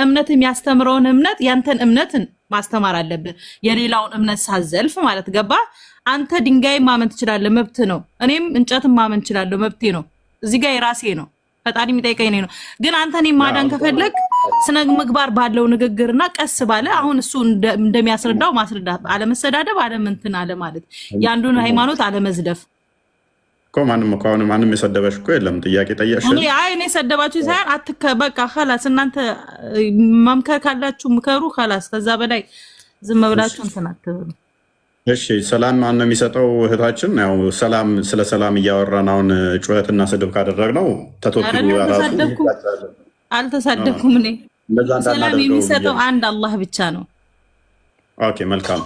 [SPEAKER 10] እምነት የሚያስተምረውን እምነት ያንተን እምነትን ማስተማር አለብህ። የሌላውን እምነት ሳዘልፍ ማለት ገባ። አንተ ድንጋይ ማመን ትችላለህ፣ መብት ነው። እኔም እንጨትን ማመን እችላለሁ፣ መብቴ ነው። እዚህ ጋር የራሴ ነው፣ ፈጣሪ የሚጠይቀኝ ነው። ግን አንተ እኔን ማዳን ከፈለግ ስነ ምግባር ባለው ንግግርና ቀስ ባለ አሁን እሱ እንደሚያስረዳው ማስረዳት፣ አለመሰዳደብ፣ አለምንትን አለ ማለት የአንዱን ሃይማኖት አለመዝለፍ
[SPEAKER 1] እኮ ማንም የሰደበሽ እኮ የለም። ጥያቄ ጠየቅሽ።
[SPEAKER 10] እኔ የሰደባችሁ ሳይሆን በቃ ኸላስ እናንተ መምከር ካላችሁ ምከሩ ኸላስ። ከዛ በላይ ዝም ብላችሁ እንትን አትበሉ።
[SPEAKER 1] እሺ ሰላም ማን ነው የሚሰጠው? እህታችን ያው ሰላም ስለ ሰላም እያወራን አሁን ጩኸትና ስድብ ካደረግነው ተቶኪው
[SPEAKER 10] አልተሳደብኩም። እኔ ሰላም የሚሰጠው አንድ አላህ ብቻ ነው።
[SPEAKER 1] ኦኬ መልካም።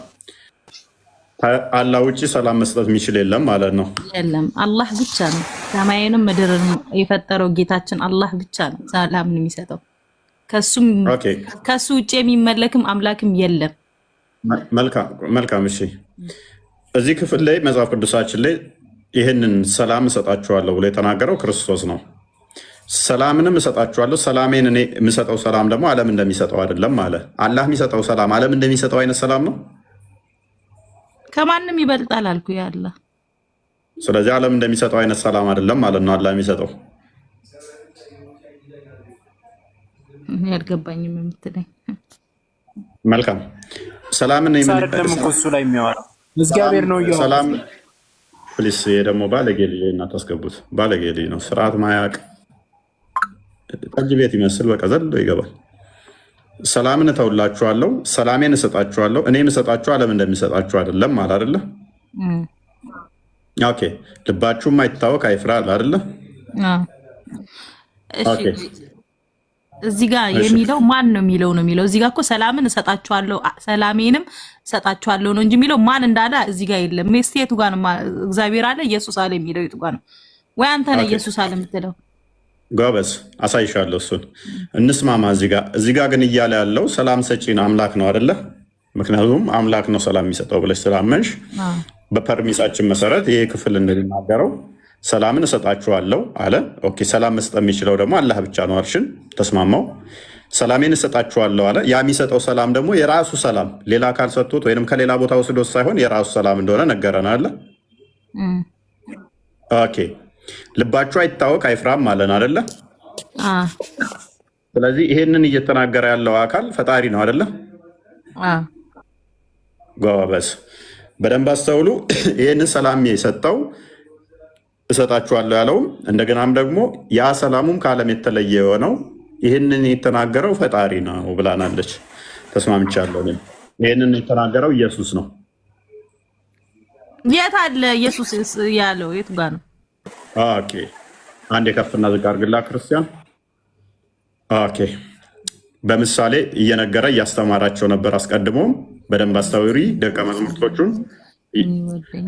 [SPEAKER 1] አላህ ውጪ ሰላም መስጠት የሚችል የለም ማለት ነው።
[SPEAKER 10] የለም አላህ ብቻ ነው። ሰማይንም ምድርን የፈጠረው ጌታችን አላህ ብቻ ነው ሰላምን የሚሰጠው። ከሱ ውጪ የሚመለክም አምላክም የለም። መልካም እሺ። እዚህ ክፍል ላይ መጽሐፍ ቅዱሳችን ላይ ይህንን ሰላም እሰጣችኋለሁ ብሎ የተናገረው ክርስቶስ ነው። ሰላምንም እሰጣችኋለሁ፣ ሰላሜን እኔ የምሰጠው ሰላም ደግሞ ዓለም እንደሚሰጠው አይደለም አለ። አላህ የሚሰጠው ሰላም ዓለም እንደሚሰጠው አይነት ሰላም ነው። ከማንም ይበልጣል አልኩ ያለ።
[SPEAKER 1] ስለዚህ ዓለም እንደሚሰጠው አይነት ሰላም አይደለም ማለት ነው አላህ የሚሰጠው።
[SPEAKER 10] ያልገባኝም የምትለኝ
[SPEAKER 1] መልካም ሰላምን ነው
[SPEAKER 3] ላይ የሚያወራው እግዚአብሔር ነው።
[SPEAKER 1] ሰላም ፕሊስ። ደግሞ ባለጌ ልጅ እናት አስገቡት። ባለጌ ልጅ ነው፣ ስርዓት ማያቅ ጠጅ ቤት ይመስል በቃ ዘሎ ይገባል። ሰላምን እተውላችኋለሁ፣ ሰላሜን እሰጣችኋለሁ። እኔ የምሰጣችሁ ዓለም እንደሚሰጣችሁ አይደለም ማለት አይደለ? ኦኬ። ልባችሁም አይታወክ አይፍራ አይደለ?
[SPEAKER 10] ኦኬ። እዚህ ጋር የሚለው ማን ነው የሚለው ነው የሚለው። እዚህ ጋር እኮ ሰላምን እሰጣችኋለሁ ሰላሜንም እሰጣችኋለሁ ነው እንጂ የሚለው ማን እንዳለ እዚህ ጋር የለም። የቱ ጋር ነው እግዚአብሔር አለ ኢየሱስ አለ የሚለው? የቱ ጋር ነው? ወይ አንተ ነህ ኢየሱስ አለ የምትለው?
[SPEAKER 1] ጎበዝ አሳይሻለሁ። እሱን እንስማማ። እዚህ ጋር ግን እያለ ያለው ሰላም ሰጪን አምላክ ነው አይደለ? ምክንያቱም አምላክ ነው ሰላም የሚሰጠው ብለሽ ስላመንሽ በፐርሚሳችን መሰረት ይሄ ክፍል እንደሚናገረው ሰላምን እሰጣችኋለሁ አለ። ኦኬ። ሰላም መስጠት የሚችለው ደግሞ አላህ ብቻ ነው አልሽን፣ ተስማማው። ሰላሜን እሰጣችኋለሁ አለ። ያ የሚሰጠው ሰላም ደግሞ የራሱ ሰላም ሌላ አካል ሰጥቶት ወይም ከሌላ ቦታ ወስዶት ሳይሆን የራሱ ሰላም እንደሆነ ነገረን አለ። ኦኬ። ልባችሁ አይታወክ አይፍራም አለን አደለ? ስለዚህ ይሄንን እየተናገረ ያለው አካል ፈጣሪ ነው አደለ? ጎበዝ በደንብ አስተውሉ። ይህንን ሰላም የሰጠው እሰጣችኋለሁ ያለውም እንደገናም ደግሞ ያ ሰላሙም ከዓለም የተለየ የሆነው ይህንን የተናገረው ፈጣሪ ነው ብላናለች። ተስማምቻለሁ። ይህንን የተናገረው ኢየሱስ ነው።
[SPEAKER 10] የት አለ ኢየሱስ ያለው? የቱ ጋር ነው?
[SPEAKER 1] ኦኬ። አንድ የከፍና ዝቅ አድርግላ ክርስቲያን። ኦኬ። በምሳሌ እየነገረ እያስተማራቸው ነበር። አስቀድሞም በደንብ አስተውሪ ደቀ መዛሙርቶቹን።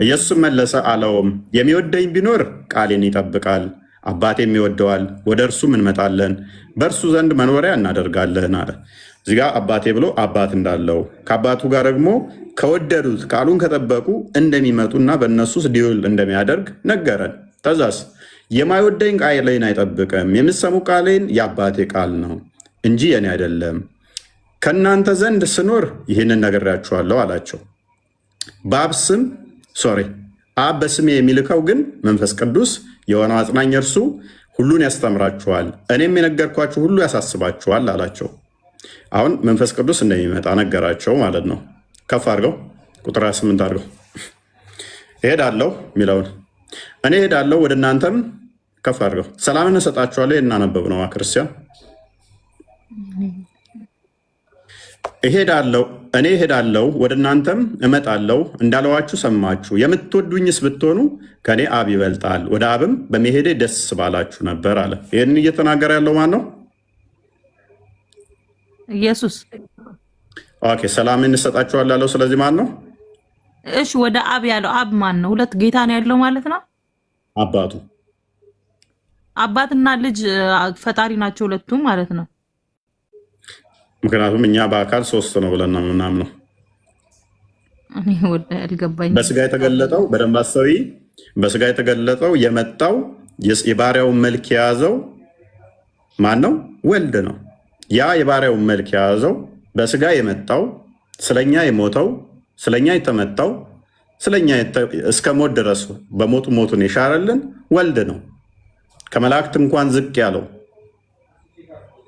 [SPEAKER 1] ኢየሱስ መለሰ አለውም የሚወደኝ ቢኖር ቃሌን ይጠብቃል፣ አባቴም ይወደዋል፣ ወደ እርሱም እንመጣለን፣ በእርሱ ዘንድ መኖሪያ እናደርጋለን አለ። እዚህ ጋር አባቴ ብሎ አባት እንዳለው ከአባቱ ጋር ደግሞ ከወደዱት ቃሉን ከጠበቁ እንደሚመጡና በእነሱ ዲውል እንደሚያደርግ ነገረን። ከዛስ የማይወደኝ ቃሌን አይጠብቅም፣ የምትሰሙ ቃሌን የአባቴ ቃል ነው እንጂ የኔ አይደለም። ከእናንተ ዘንድ ስኖር ይህንን ነግሬያችኋለሁ አላቸው። አብ በስሜ የሚልከው ግን መንፈስ ቅዱስ የሆነው አጽናኝ እርሱ ሁሉን ያስተምራችኋል፣ እኔም የነገርኳችሁ ሁሉ ያሳስባችኋል አላቸው። አሁን መንፈስ ቅዱስ እንደሚመጣ ነገራቸው ማለት ነው። ከፍ አድርገው ቁጥር 28 አድርገው። እሄዳለሁ የሚለውን እኔ እሄዳለሁ ወደ እናንተም ከፍ አድርገው። ሰላምን እሰጣችኋለሁ። እናነበብ ነው ክርስቲያን። እኔ እሄዳለሁ ወደ እናንተም እመጣለሁ እንዳለዋችሁ ሰማችሁ። የምትወዱኝስ ብትሆኑ ከእኔ አብ ይበልጣል፣ ወደ አብም በመሄዴ ደስ ባላችሁ ነበር አለ። ይህን እየተናገረ ያለው ማን ነው?
[SPEAKER 10] ኢየሱስ።
[SPEAKER 1] ኦኬ። ሰላምን እሰጣችኋለሁ ያለው ስለዚህ ማን ነው?
[SPEAKER 10] እሺ፣ ወደ አብ ያለው አብ ማን ነው? ሁለት ጌታ ነው ያለው ማለት ነው።
[SPEAKER 1] አባቱ።
[SPEAKER 10] አባትና ልጅ ፈጣሪ ናቸው ሁለቱም ማለት ነው።
[SPEAKER 1] ምክንያቱም እኛ በአካል ሶስት ነው ብለን ነው ምናምነው። በስጋ የተገለጠው በደንብ አስተውይ። በስጋ የተገለጠው የመጣው የባሪያውን መልክ የያዘው ማን ነው? ወልድ ነው። ያ የባሪያውን መልክ የያዘው በስጋ የመጣው ስለኛ የሞተው ስለኛ የተመታው ስለኛ እስከ ሞት ድረስ በሞቱ ሞቱን የሻረልን ወልድ ነው። ከመላእክት እንኳን ዝቅ ያለው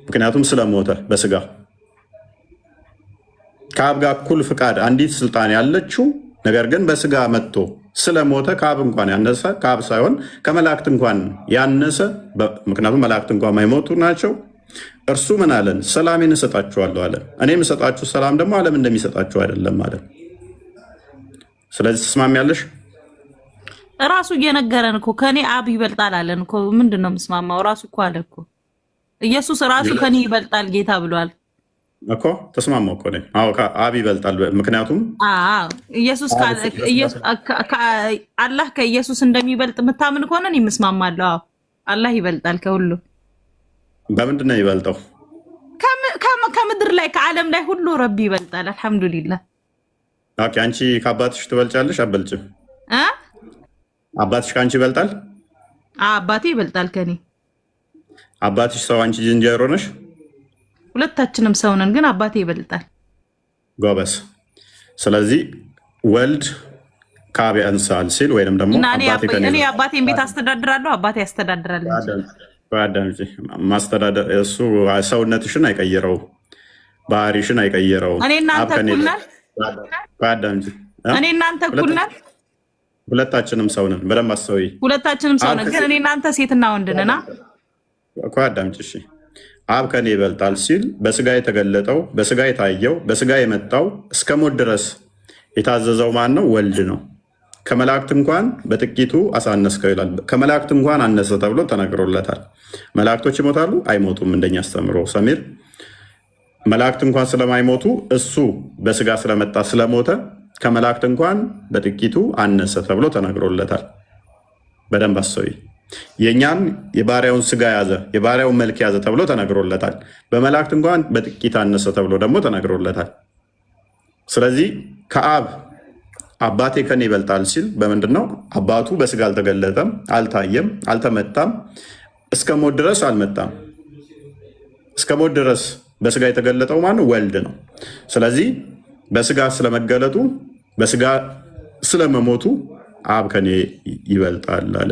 [SPEAKER 1] ምክንያቱም ስለሞተ በስጋ ከአብ ጋር እኩል ፍቃድ አንዲት ስልጣን ያለችው ነገር ግን በስጋ መጥቶ ስለሞተ ከአብ እንኳን ያነሰ ከአብ ሳይሆን ከመላእክት እንኳን ያነሰ ምክንያቱም መላእክት እንኳን ማይሞቱ ናቸው። እርሱ ምን አለን? ሰላሜን እሰጣችኋለሁ አለ። እኔ የምሰጣችሁ ሰላም ደግሞ ዓለም እንደሚሰጣችሁ አይደለም አለ። ስለዚህ ትስማሚያለሽ?
[SPEAKER 10] ራሱ እየነገረን እኮ ከኔ አብ ይበልጣል አለን እኮ። ምንድን ነው የምስማማው? ራሱ እኮ አለ እኮ ኢየሱስ ራሱ ከኔ ይበልጣል ጌታ ብሏል
[SPEAKER 1] እኮ። ተስማማው እኮ ነኝ። አዎ አብ ይበልጣል። ምክንያቱም
[SPEAKER 10] ኢየሱስ አላህ ከኢየሱስ እንደሚበልጥ የምታምን ከሆነ እኔ የምስማማለሁ። አዎ አላህ ይበልጣል ከሁሉ።
[SPEAKER 1] በምንድን ነው ይበልጠው?
[SPEAKER 10] ከምድር ላይ ከዓለም ላይ ሁሉ ረቢ ይበልጣል። አልሐምዱሊላህ።
[SPEAKER 1] ኦኬ፣ አንቺ ከአባትሽ ትበልጫለሽ? አበልጭም? አባትሽ ከአንቺ ይበልጣል?
[SPEAKER 10] አባቴ ይበልጣል ከኔ።
[SPEAKER 1] አባትሽ ሰው፣ አንቺ ዝንጀሮ ነሽ?
[SPEAKER 10] ሁለታችንም ሰው ነን፣ ግን አባቴ ይበልጣል።
[SPEAKER 1] ጎበስ። ስለዚህ ወልድ ከአብ ያንሳል ሲል ወይንም ደግሞ
[SPEAKER 10] እኔ አባቴን ቤት አስተዳድራለሁ፣ አባቴ ያስተዳድራል።
[SPEAKER 1] ማስተዳደር እሱ ሰውነትሽን አይቀይረው፣ ባህሪሽን አይቀይረው።
[SPEAKER 10] እኔ እናንተ እኩል ነን። እኔ እናንተ እኩል ነን።
[SPEAKER 1] ሁለታችንም ሰው ነን። በደንብ አስተውይ።
[SPEAKER 10] ሁለታችንም ሰው ነን፣ ግን እኔ እናንተ ሴትና ወንድ ነን
[SPEAKER 1] እኮ። አዳምጪ እሺ። አብ ከኔ ይበልጣል ሲል በስጋ የተገለጠው በስጋ የታየው በስጋ የመጣው እስከ ሞት ድረስ የታዘዘው ማን ነው? ወልድ ነው። ከመላእክት እንኳን በጥቂቱ አሳነስከው ይላል። ከመላእክት እንኳን አነሰ ተብሎ ተነግሮለታል። መላእክቶች ይሞታሉ? አይሞቱም። እንደኛ አስተምሮ ሰሚር መላእክት እንኳን ስለማይሞቱ እሱ በስጋ ስለመጣ ስለሞተ ከመላእክት እንኳን በጥቂቱ አነሰ ተብሎ ተነግሮለታል። በደንብ አስተውይ። የእኛን የባሪያውን ስጋ ያዘ የባሪያውን መልክ ያዘ ተብሎ ተነግሮለታል። በመላእክት እንኳን በጥቂት አነሰ ተብሎ ደግሞ ተነግሮለታል። ስለዚህ ከአብ አባቴ ከኔ ይበልጣል ሲል በምንድን ነው? አባቱ በስጋ አልተገለጠም፣ አልታየም፣ አልተመጣም፣ እስከ ሞት ድረስ አልመጣም። እስከ ሞት ድረስ በስጋ የተገለጠው ማነው? ወልድ ነው። ስለዚህ በስጋ ስለመገለጡ በስጋ ስለመሞቱ አብ ከኔ ይበልጣል አለ።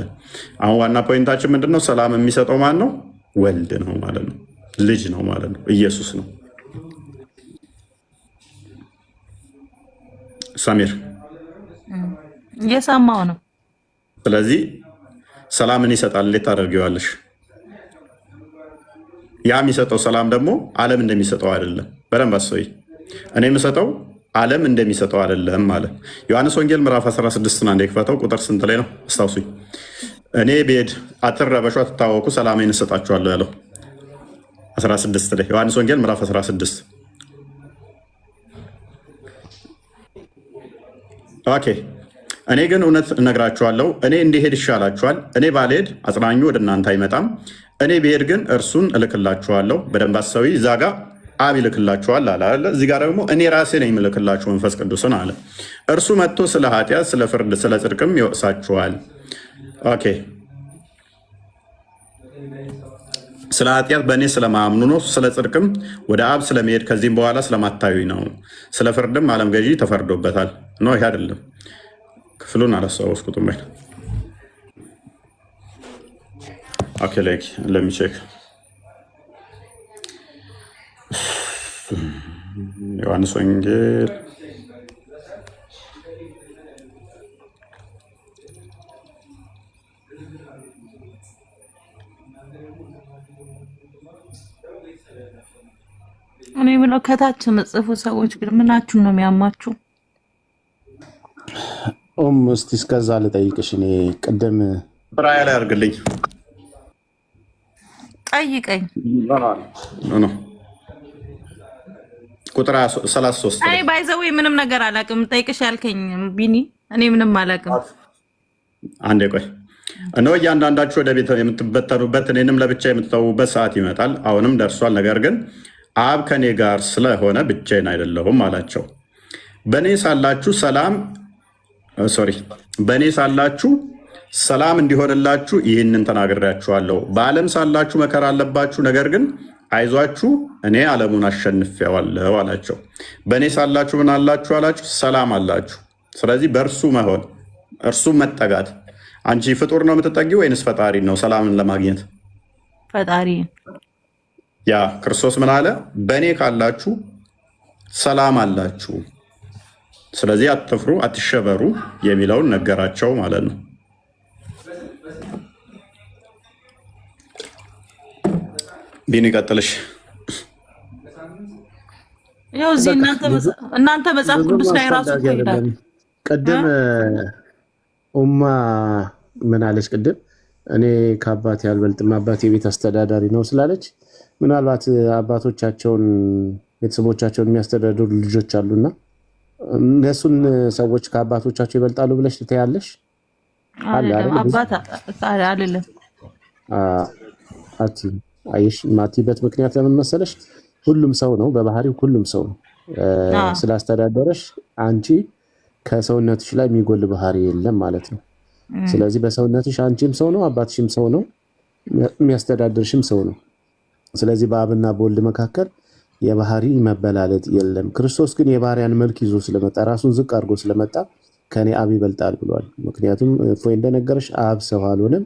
[SPEAKER 1] አሁን ዋና ፖይንታችን ምንድነው? ሰላም የሚሰጠው ማን ነው? ወልድ ነው ማለት ነው። ልጅ ነው ማለት ነው። ኢየሱስ ነው። ሰሚር
[SPEAKER 10] እየሰማው ነው።
[SPEAKER 1] ስለዚህ ሰላምን ይሰጣል። እንዴት ታደርጊዋለሽ? ያ የሚሰጠው ሰላም ደግሞ ዓለም እንደሚሰጠው አይደለም። በደንብ አስተውይ። እኔ የምሰጠው ዓለም እንደሚሰጠው አይደለም ማለት። ዮሐንስ ወንጌል ምዕራፍ 16 አንዴ ክፈተው። ቁጥር ስንት ላይ ነው? አስታውሱኝ። እኔ ብሄድ አትረበሹ፣ አትታወኩ፣ ሰላሜን እሰጣችኋለሁ ያለው 16 ላይ ዮሐንስ ወንጌል ምዕራፍ 16። ኦኬ። እኔ ግን እውነት እነግራችኋለሁ፣ እኔ እንዲሄድ ይሻላችኋል። እኔ ባልሄድ አጽናኙ ወደ እናንተ አይመጣም። እኔ ብሄድ ግን እርሱን እልክላችኋለሁ። በደንብ አስተውይ። እዛ ጋ አብ ይልክላችኋል አለ። እዚህ ጋር ደግሞ እኔ ራሴ ነኝ የምልክላችሁ መንፈስ ቅዱስን አለ። እርሱ መጥቶ ስለ ኃጢአት፣ ስለ ፍርድ፣ ስለ ጽድቅም ይወቅሳችኋል። ኦኬ። ስለ ኃጢአት በእኔ ስለማያምኑ ነው። ስለ ጽድቅም ወደ አብ ስለመሄድ ከዚህም በኋላ ስለማታዩኝ ነው። ስለ ፍርድም ዓለም ገዢ ተፈርዶበታል ነው። ይሄ አይደለም ክፍሉን አላስታወስኩትም። ወይ ኦኬ። ላይክ ለሚቼክ ዮሐንስ ወንጌል
[SPEAKER 10] እኔ ብለው ከታች መጽፉ ሰዎች ግን ምናችሁን ነው የሚያማችሁ?
[SPEAKER 7] እስቲ እስከዛ ልጠይቅሽ። እኔ ቅድም
[SPEAKER 1] ራያ ላይ አድርግልኝ
[SPEAKER 10] ጠይቀኝ።
[SPEAKER 1] ቁጥር 33
[SPEAKER 10] አይ ባይዘው ምንም ነገር አላውቅም። ጠይቅሽ ያልከኝ ቢኒ፣ እኔ ምንም አላውቅም።
[SPEAKER 1] አንዴ ቆይ። እነሆ እያንዳንዳችሁ ወደ ቤት የምትበተኑበት እኔንም ለብቻ የምትተዉበት ሰዓት ይመጣል፣ አሁንም ደርሷል። ነገር ግን አብ ከኔ ጋር ስለሆነ ብቻዬን አይደለሁም አላቸው። በእኔ ሳላችሁ ሰላም እንዲሆንላችሁ ይህንን ተናግሬያችኋለሁ። በዓለም ሳላችሁ መከራ አለባችሁ፣ ነገር ግን አይዟችሁ እኔ ዓለሙን አሸንፌዋለሁ አላቸው። በእኔ ሳላችሁ ምን አላችሁ አላችሁ? ሰላም አላችሁ። ስለዚህ በእርሱ መሆን፣ እርሱ መጠጋት። አንቺ ፍጡር ነው የምትጠጊው ወይንስ ፈጣሪ ነው ሰላምን ለማግኘት?
[SPEAKER 10] ፈጣሪ።
[SPEAKER 1] ያ ክርስቶስ ምን አለ? በእኔ ካላችሁ ሰላም አላችሁ፣ ስለዚህ አትፍሩ፣ አትሸበሩ የሚለውን ነገራቸው ማለት ነው። ቢኒ ቀጥልሽ።
[SPEAKER 10] ያው እዚህ እናንተ መጽሐፍ ቅዱስ ላይ ራሱ ይላል።
[SPEAKER 7] ቅድም ኡማ ምን አለች? ቅድም እኔ ከአባቴ አልበልጥም አባቴ የቤት አስተዳዳሪ ነው ስላለች ምናልባት አባቶቻቸውን ቤተሰቦቻቸውን የሚያስተዳድሩ ልጆች አሉና እነሱን ሰዎች ከአባቶቻቸው ይበልጣሉ ብለሽ ትያለሽ?
[SPEAKER 10] አባት አይደለም
[SPEAKER 7] አይሽ ማቲበት ምክንያት ለምን መሰለሽ? ሁሉም ሰው ነው በባህሪው ሁሉም ሰው ነው። ስላስተዳደረሽ አንቺ ከሰውነትሽ ላይ የሚጎል ባህሪ የለም ማለት ነው። ስለዚህ በሰውነትሽ አንቺም ሰው ነው፣ አባትሽም ሰው ነው፣ የሚያስተዳድርሽም ሰው ነው። ስለዚህ በአብና በወልድ መካከል የባህሪ መበላለጥ የለም። ክርስቶስ ግን የባሪያን መልክ ይዞ ስለመጣ ራሱን ዝቅ አድርጎ ስለመጣ ከኔ አብ ይበልጣል ብሏል። ምክንያቱም እፎይ እንደነገረሽ አብ ሰው አልሆነም፣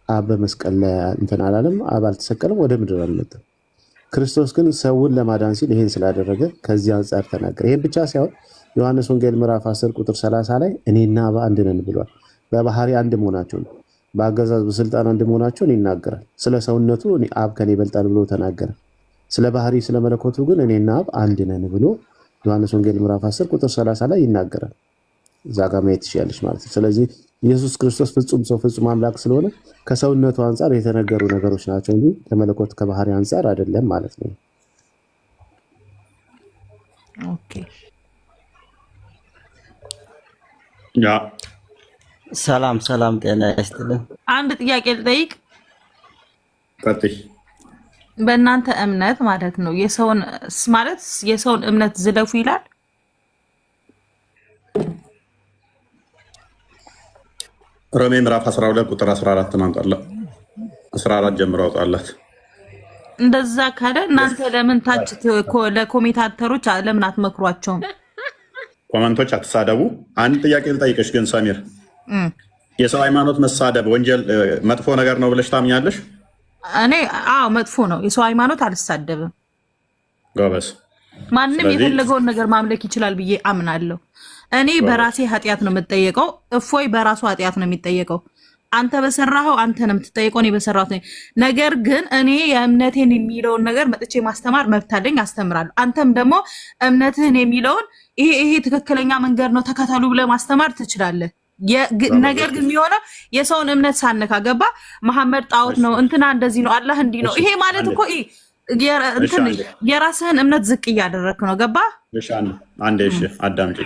[SPEAKER 7] አብ በመስቀል ላይ እንትን አላለም፣ አብ አልተሰቀለም፣ ወደ ምድር አልመጣም። ክርስቶስ ግን ሰውን ለማዳን ሲል ይሄን ስላደረገ ከዚህ አንጻር ተናገረ። ይሄን ብቻ ሳይሆን ዮሐንስ ወንጌል ምዕራፍ 10 ቁጥር 30 ላይ እኔና አብ አንድ ነን ብሏል። በባህሪ አንድ መሆናቸው ነው፣ በአገዛዝ በስልጣን አንድ መሆናቸውን ይናገራል። ስለ ሰውነቱ አብ ከኔ ይበልጣል ብሎ ተናገረ። ስለ ባህሪ ስለ መለኮቱ ግን እኔና አብ አንድ ነን ብሎ ዮሐንስ ወንጌል ምዕራፍ 10 ቁጥር 30 ላይ ይናገራል። እዛ ጋር ማየት ትችያለሽ ማለት ነው። ስለዚህ ኢየሱስ ክርስቶስ ፍጹም ሰው ፍጹም አምላክ ስለሆነ ከሰውነቱ አንጻር የተነገሩ ነገሮች ናቸው እንጂ ከመለኮት ከባህሪ አንጻር አይደለም ማለት ነው።
[SPEAKER 10] ኦኬ
[SPEAKER 1] ያ
[SPEAKER 9] ሰላም ጤና ይስጥልን።
[SPEAKER 10] አንድ ጥያቄ ልጠይቅ።
[SPEAKER 1] ቀጥይ።
[SPEAKER 10] በእናንተ እምነት ማለት ነው የሰውን እምነት ዝለፉ ይላል?
[SPEAKER 1] ሮሜ ምዕራፍ 12 ቁጥር 14 ማንጣላ 14 ጀምሮ አውጣላት።
[SPEAKER 10] እንደዛ ካለ እናንተ ለምን ታች ለኮሜንታተሮች ለምን አትመክሯቸውም?
[SPEAKER 1] ኮመንቶች አትሳደቡ። አንድ ጥያቄ ልጠይቅሽ ግን ሰሚር፣ የሰው ሃይማኖት መሳደብ ወንጀል መጥፎ ነገር ነው ብለሽ ታምኛለሽ?
[SPEAKER 10] እኔ መጥፎ ነው። የሰው ሃይማኖት አልሳደብም።
[SPEAKER 1] ጎበስ።
[SPEAKER 10] ማንም የፈለገውን ነገር ማምለክ ይችላል ብዬ አምናለሁ። እኔ በራሴ ኃጢአት ነው የምጠየቀው። እፎይ በራሱ ኃጢአት ነው የሚጠየቀው። አንተ በሰራኸው አንተ ነው የምትጠየቀው፣ እኔ በሰራሁት ነው። ነገር ግን እኔ የእምነቴን የሚለውን ነገር መጥቼ ማስተማር መብት አለኝ፣ አስተምራለሁ። አንተም ደግሞ እምነትህን የሚለውን ይሄ ትክክለኛ መንገድ ነው ተከተሉ ብለህ ማስተማር ትችላለህ። ነገር ግን የሚሆነው የሰውን እምነት ሳነካ ገባ። መሐመድ ጣዖት ነው፣ እንትና እንደዚህ ነው፣ አላህ እንዲህ ነው። ይሄ ማለት እኮ የራስህን እምነት ዝቅ እያደረግክ ነው። ገባ?
[SPEAKER 1] አንዴ እሺ አዳምጪ።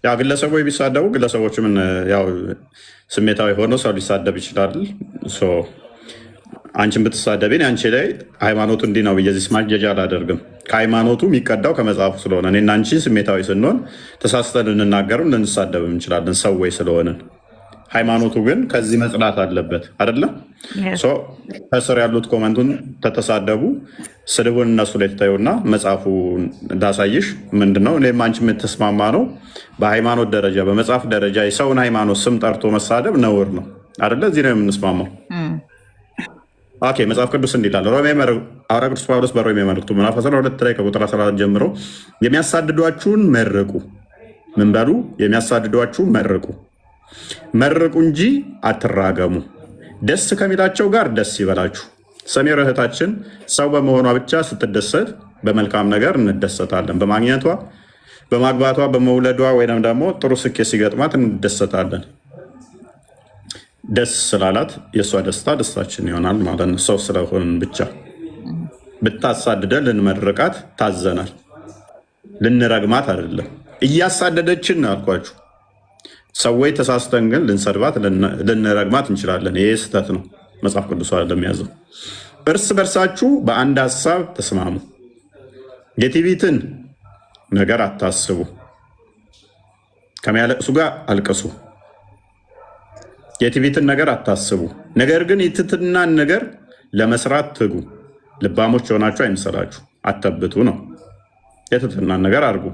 [SPEAKER 1] ያው ግለሰቦች ቢሳደቡ ግለሰቦች ምን ያው ስሜታዊ ሆኖ ሰው ሊሳደብ ይችላል። አንቺን ብትሳደቢን አንቺ ላይ ሃይማኖቱ እንዲህ ነው ብዬ ማስጀጃ አላደርግም። ከሃይማኖቱ የሚቀዳው ከመጽሐፉ ስለሆነ እኔና አንቺ ስሜታዊ ስንሆን ተሳስተን ልንናገርም ልንሳደብም እንችላለን ሰዎች ስለሆንን። ሃይማኖቱ ግን ከዚህ መጽዳት አለበት አይደለም። ከስር ያሉት ኮመንቱን ተተሳደቡ፣ ስድቡን እነሱ ላይ ትታዩና መጽሐፉ እንዳሳይሽ ምንድነው እኔም አንቺ የምትስማማ ነው። በሃይማኖት ደረጃ በመጽሐፍ ደረጃ የሰውን ሃይማኖት ስም ጠርቶ መሳደብ ነውር ነው አይደለ? እዚህ ነው የምንስማማው። ኦኬ መጽሐፍ ቅዱስ እንዲህ ይላል። ሐዋርያ ቅዱስ ጳውሎስ በሮሜ መልእክቱ ምዕራፍ 12 ላይ ከቁጥር 14 ጀምሮ የሚያሳድዷችሁን መርቁ። ምን በሉ? የሚያሳድዷችሁን መርቁ እንጂ አትራገሙ። ደስ ከሚላቸው ጋር ደስ ይበላችሁ። ሰሜር እህታችን ሰው በመሆኗ ብቻ ስትደሰት በመልካም ነገር እንደሰታለን። በማግኘቷ፣ በማግባቷ፣ በመውለዷ ወይም ደግሞ ጥሩ ስኬት ሲገጥማት እንደሰታለን። ደስ ስላላት የእሷ ደስታ ደስታችን ይሆናል ማለት ነው። ሰው ስለሆንን ብቻ ብታሳድደን ልንመርቃት ታዘናል፣ ልንረግማት አይደለም። እያሳደደችን ነው ያልኳችሁ። ሰዎች ተሳስተን ግን ልንሰድባት ልንረግማት እንችላለን። ይሄ ስህተት ነው፣ መጽሐፍ ቅዱስ አይደለም ያዘው። እርስ በርሳችሁ በአንድ ሀሳብ ተስማሙ፣ የትዕቢትን ነገር አታስቡ፣ ከሚያለቅሱ ጋር አልቅሱ፣ የትዕቢትን ነገር አታስቡ። ነገር ግን የትሕትናን ነገር ለመስራት ትጉ። ልባሞች የሆናችሁ አይምሰላችሁ፣ አተብቱ ነው። የትሕትናን ነገር አድርጉ።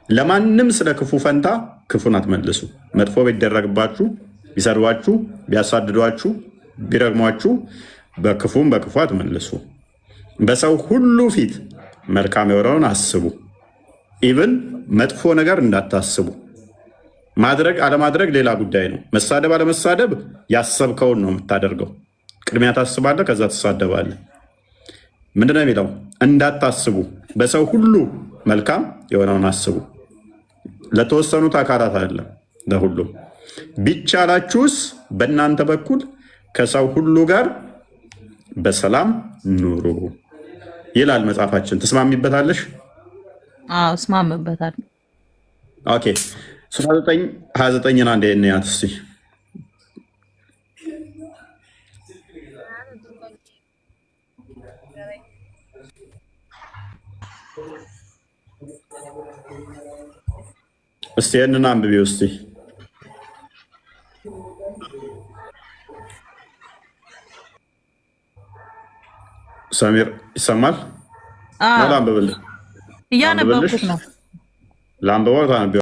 [SPEAKER 1] ለማንም ስለ ክፉ ፈንታ ክፉን አትመልሱ። መጥፎ ቢደረግባችሁ፣ ቢሰድቧችሁ፣ ቢያሳድዷችሁ፣ ቢረግሟችሁ በክፉም በክፉ አትመልሱ። በሰው ሁሉ ፊት መልካም የሆነውን አስቡ። ኢቭን መጥፎ ነገር እንዳታስቡ። ማድረግ አለማድረግ ሌላ ጉዳይ ነው። መሳደብ አለመሳደብ ያሰብከውን ነው የምታደርገው። ቅድሚያ ታስባለህ፣ ከዛ ትሳደባለህ። ምንድነው የሚለው? እንዳታስቡ፣ በሰው ሁሉ መልካም የሆነውን አስቡ። ለተወሰኑት አካላት አለ፣ ለሁሉም። ቢቻላችሁስ በእናንተ በኩል ከሰው ሁሉ ጋር በሰላም ኑሩ ይላል መጽሐፋችን። ትስማሚበታለሽ?
[SPEAKER 10] አዎ እስማምበታለሁ።
[SPEAKER 1] ኦኬ 29 አንዴ እንያት እስቲ። እስቲ ይህንን አንብቢው እስቲ። ሰሚር ይሰማል? ላንብብልህ?
[SPEAKER 10] እያነበብኩት ነው።
[SPEAKER 1] ላንብበው?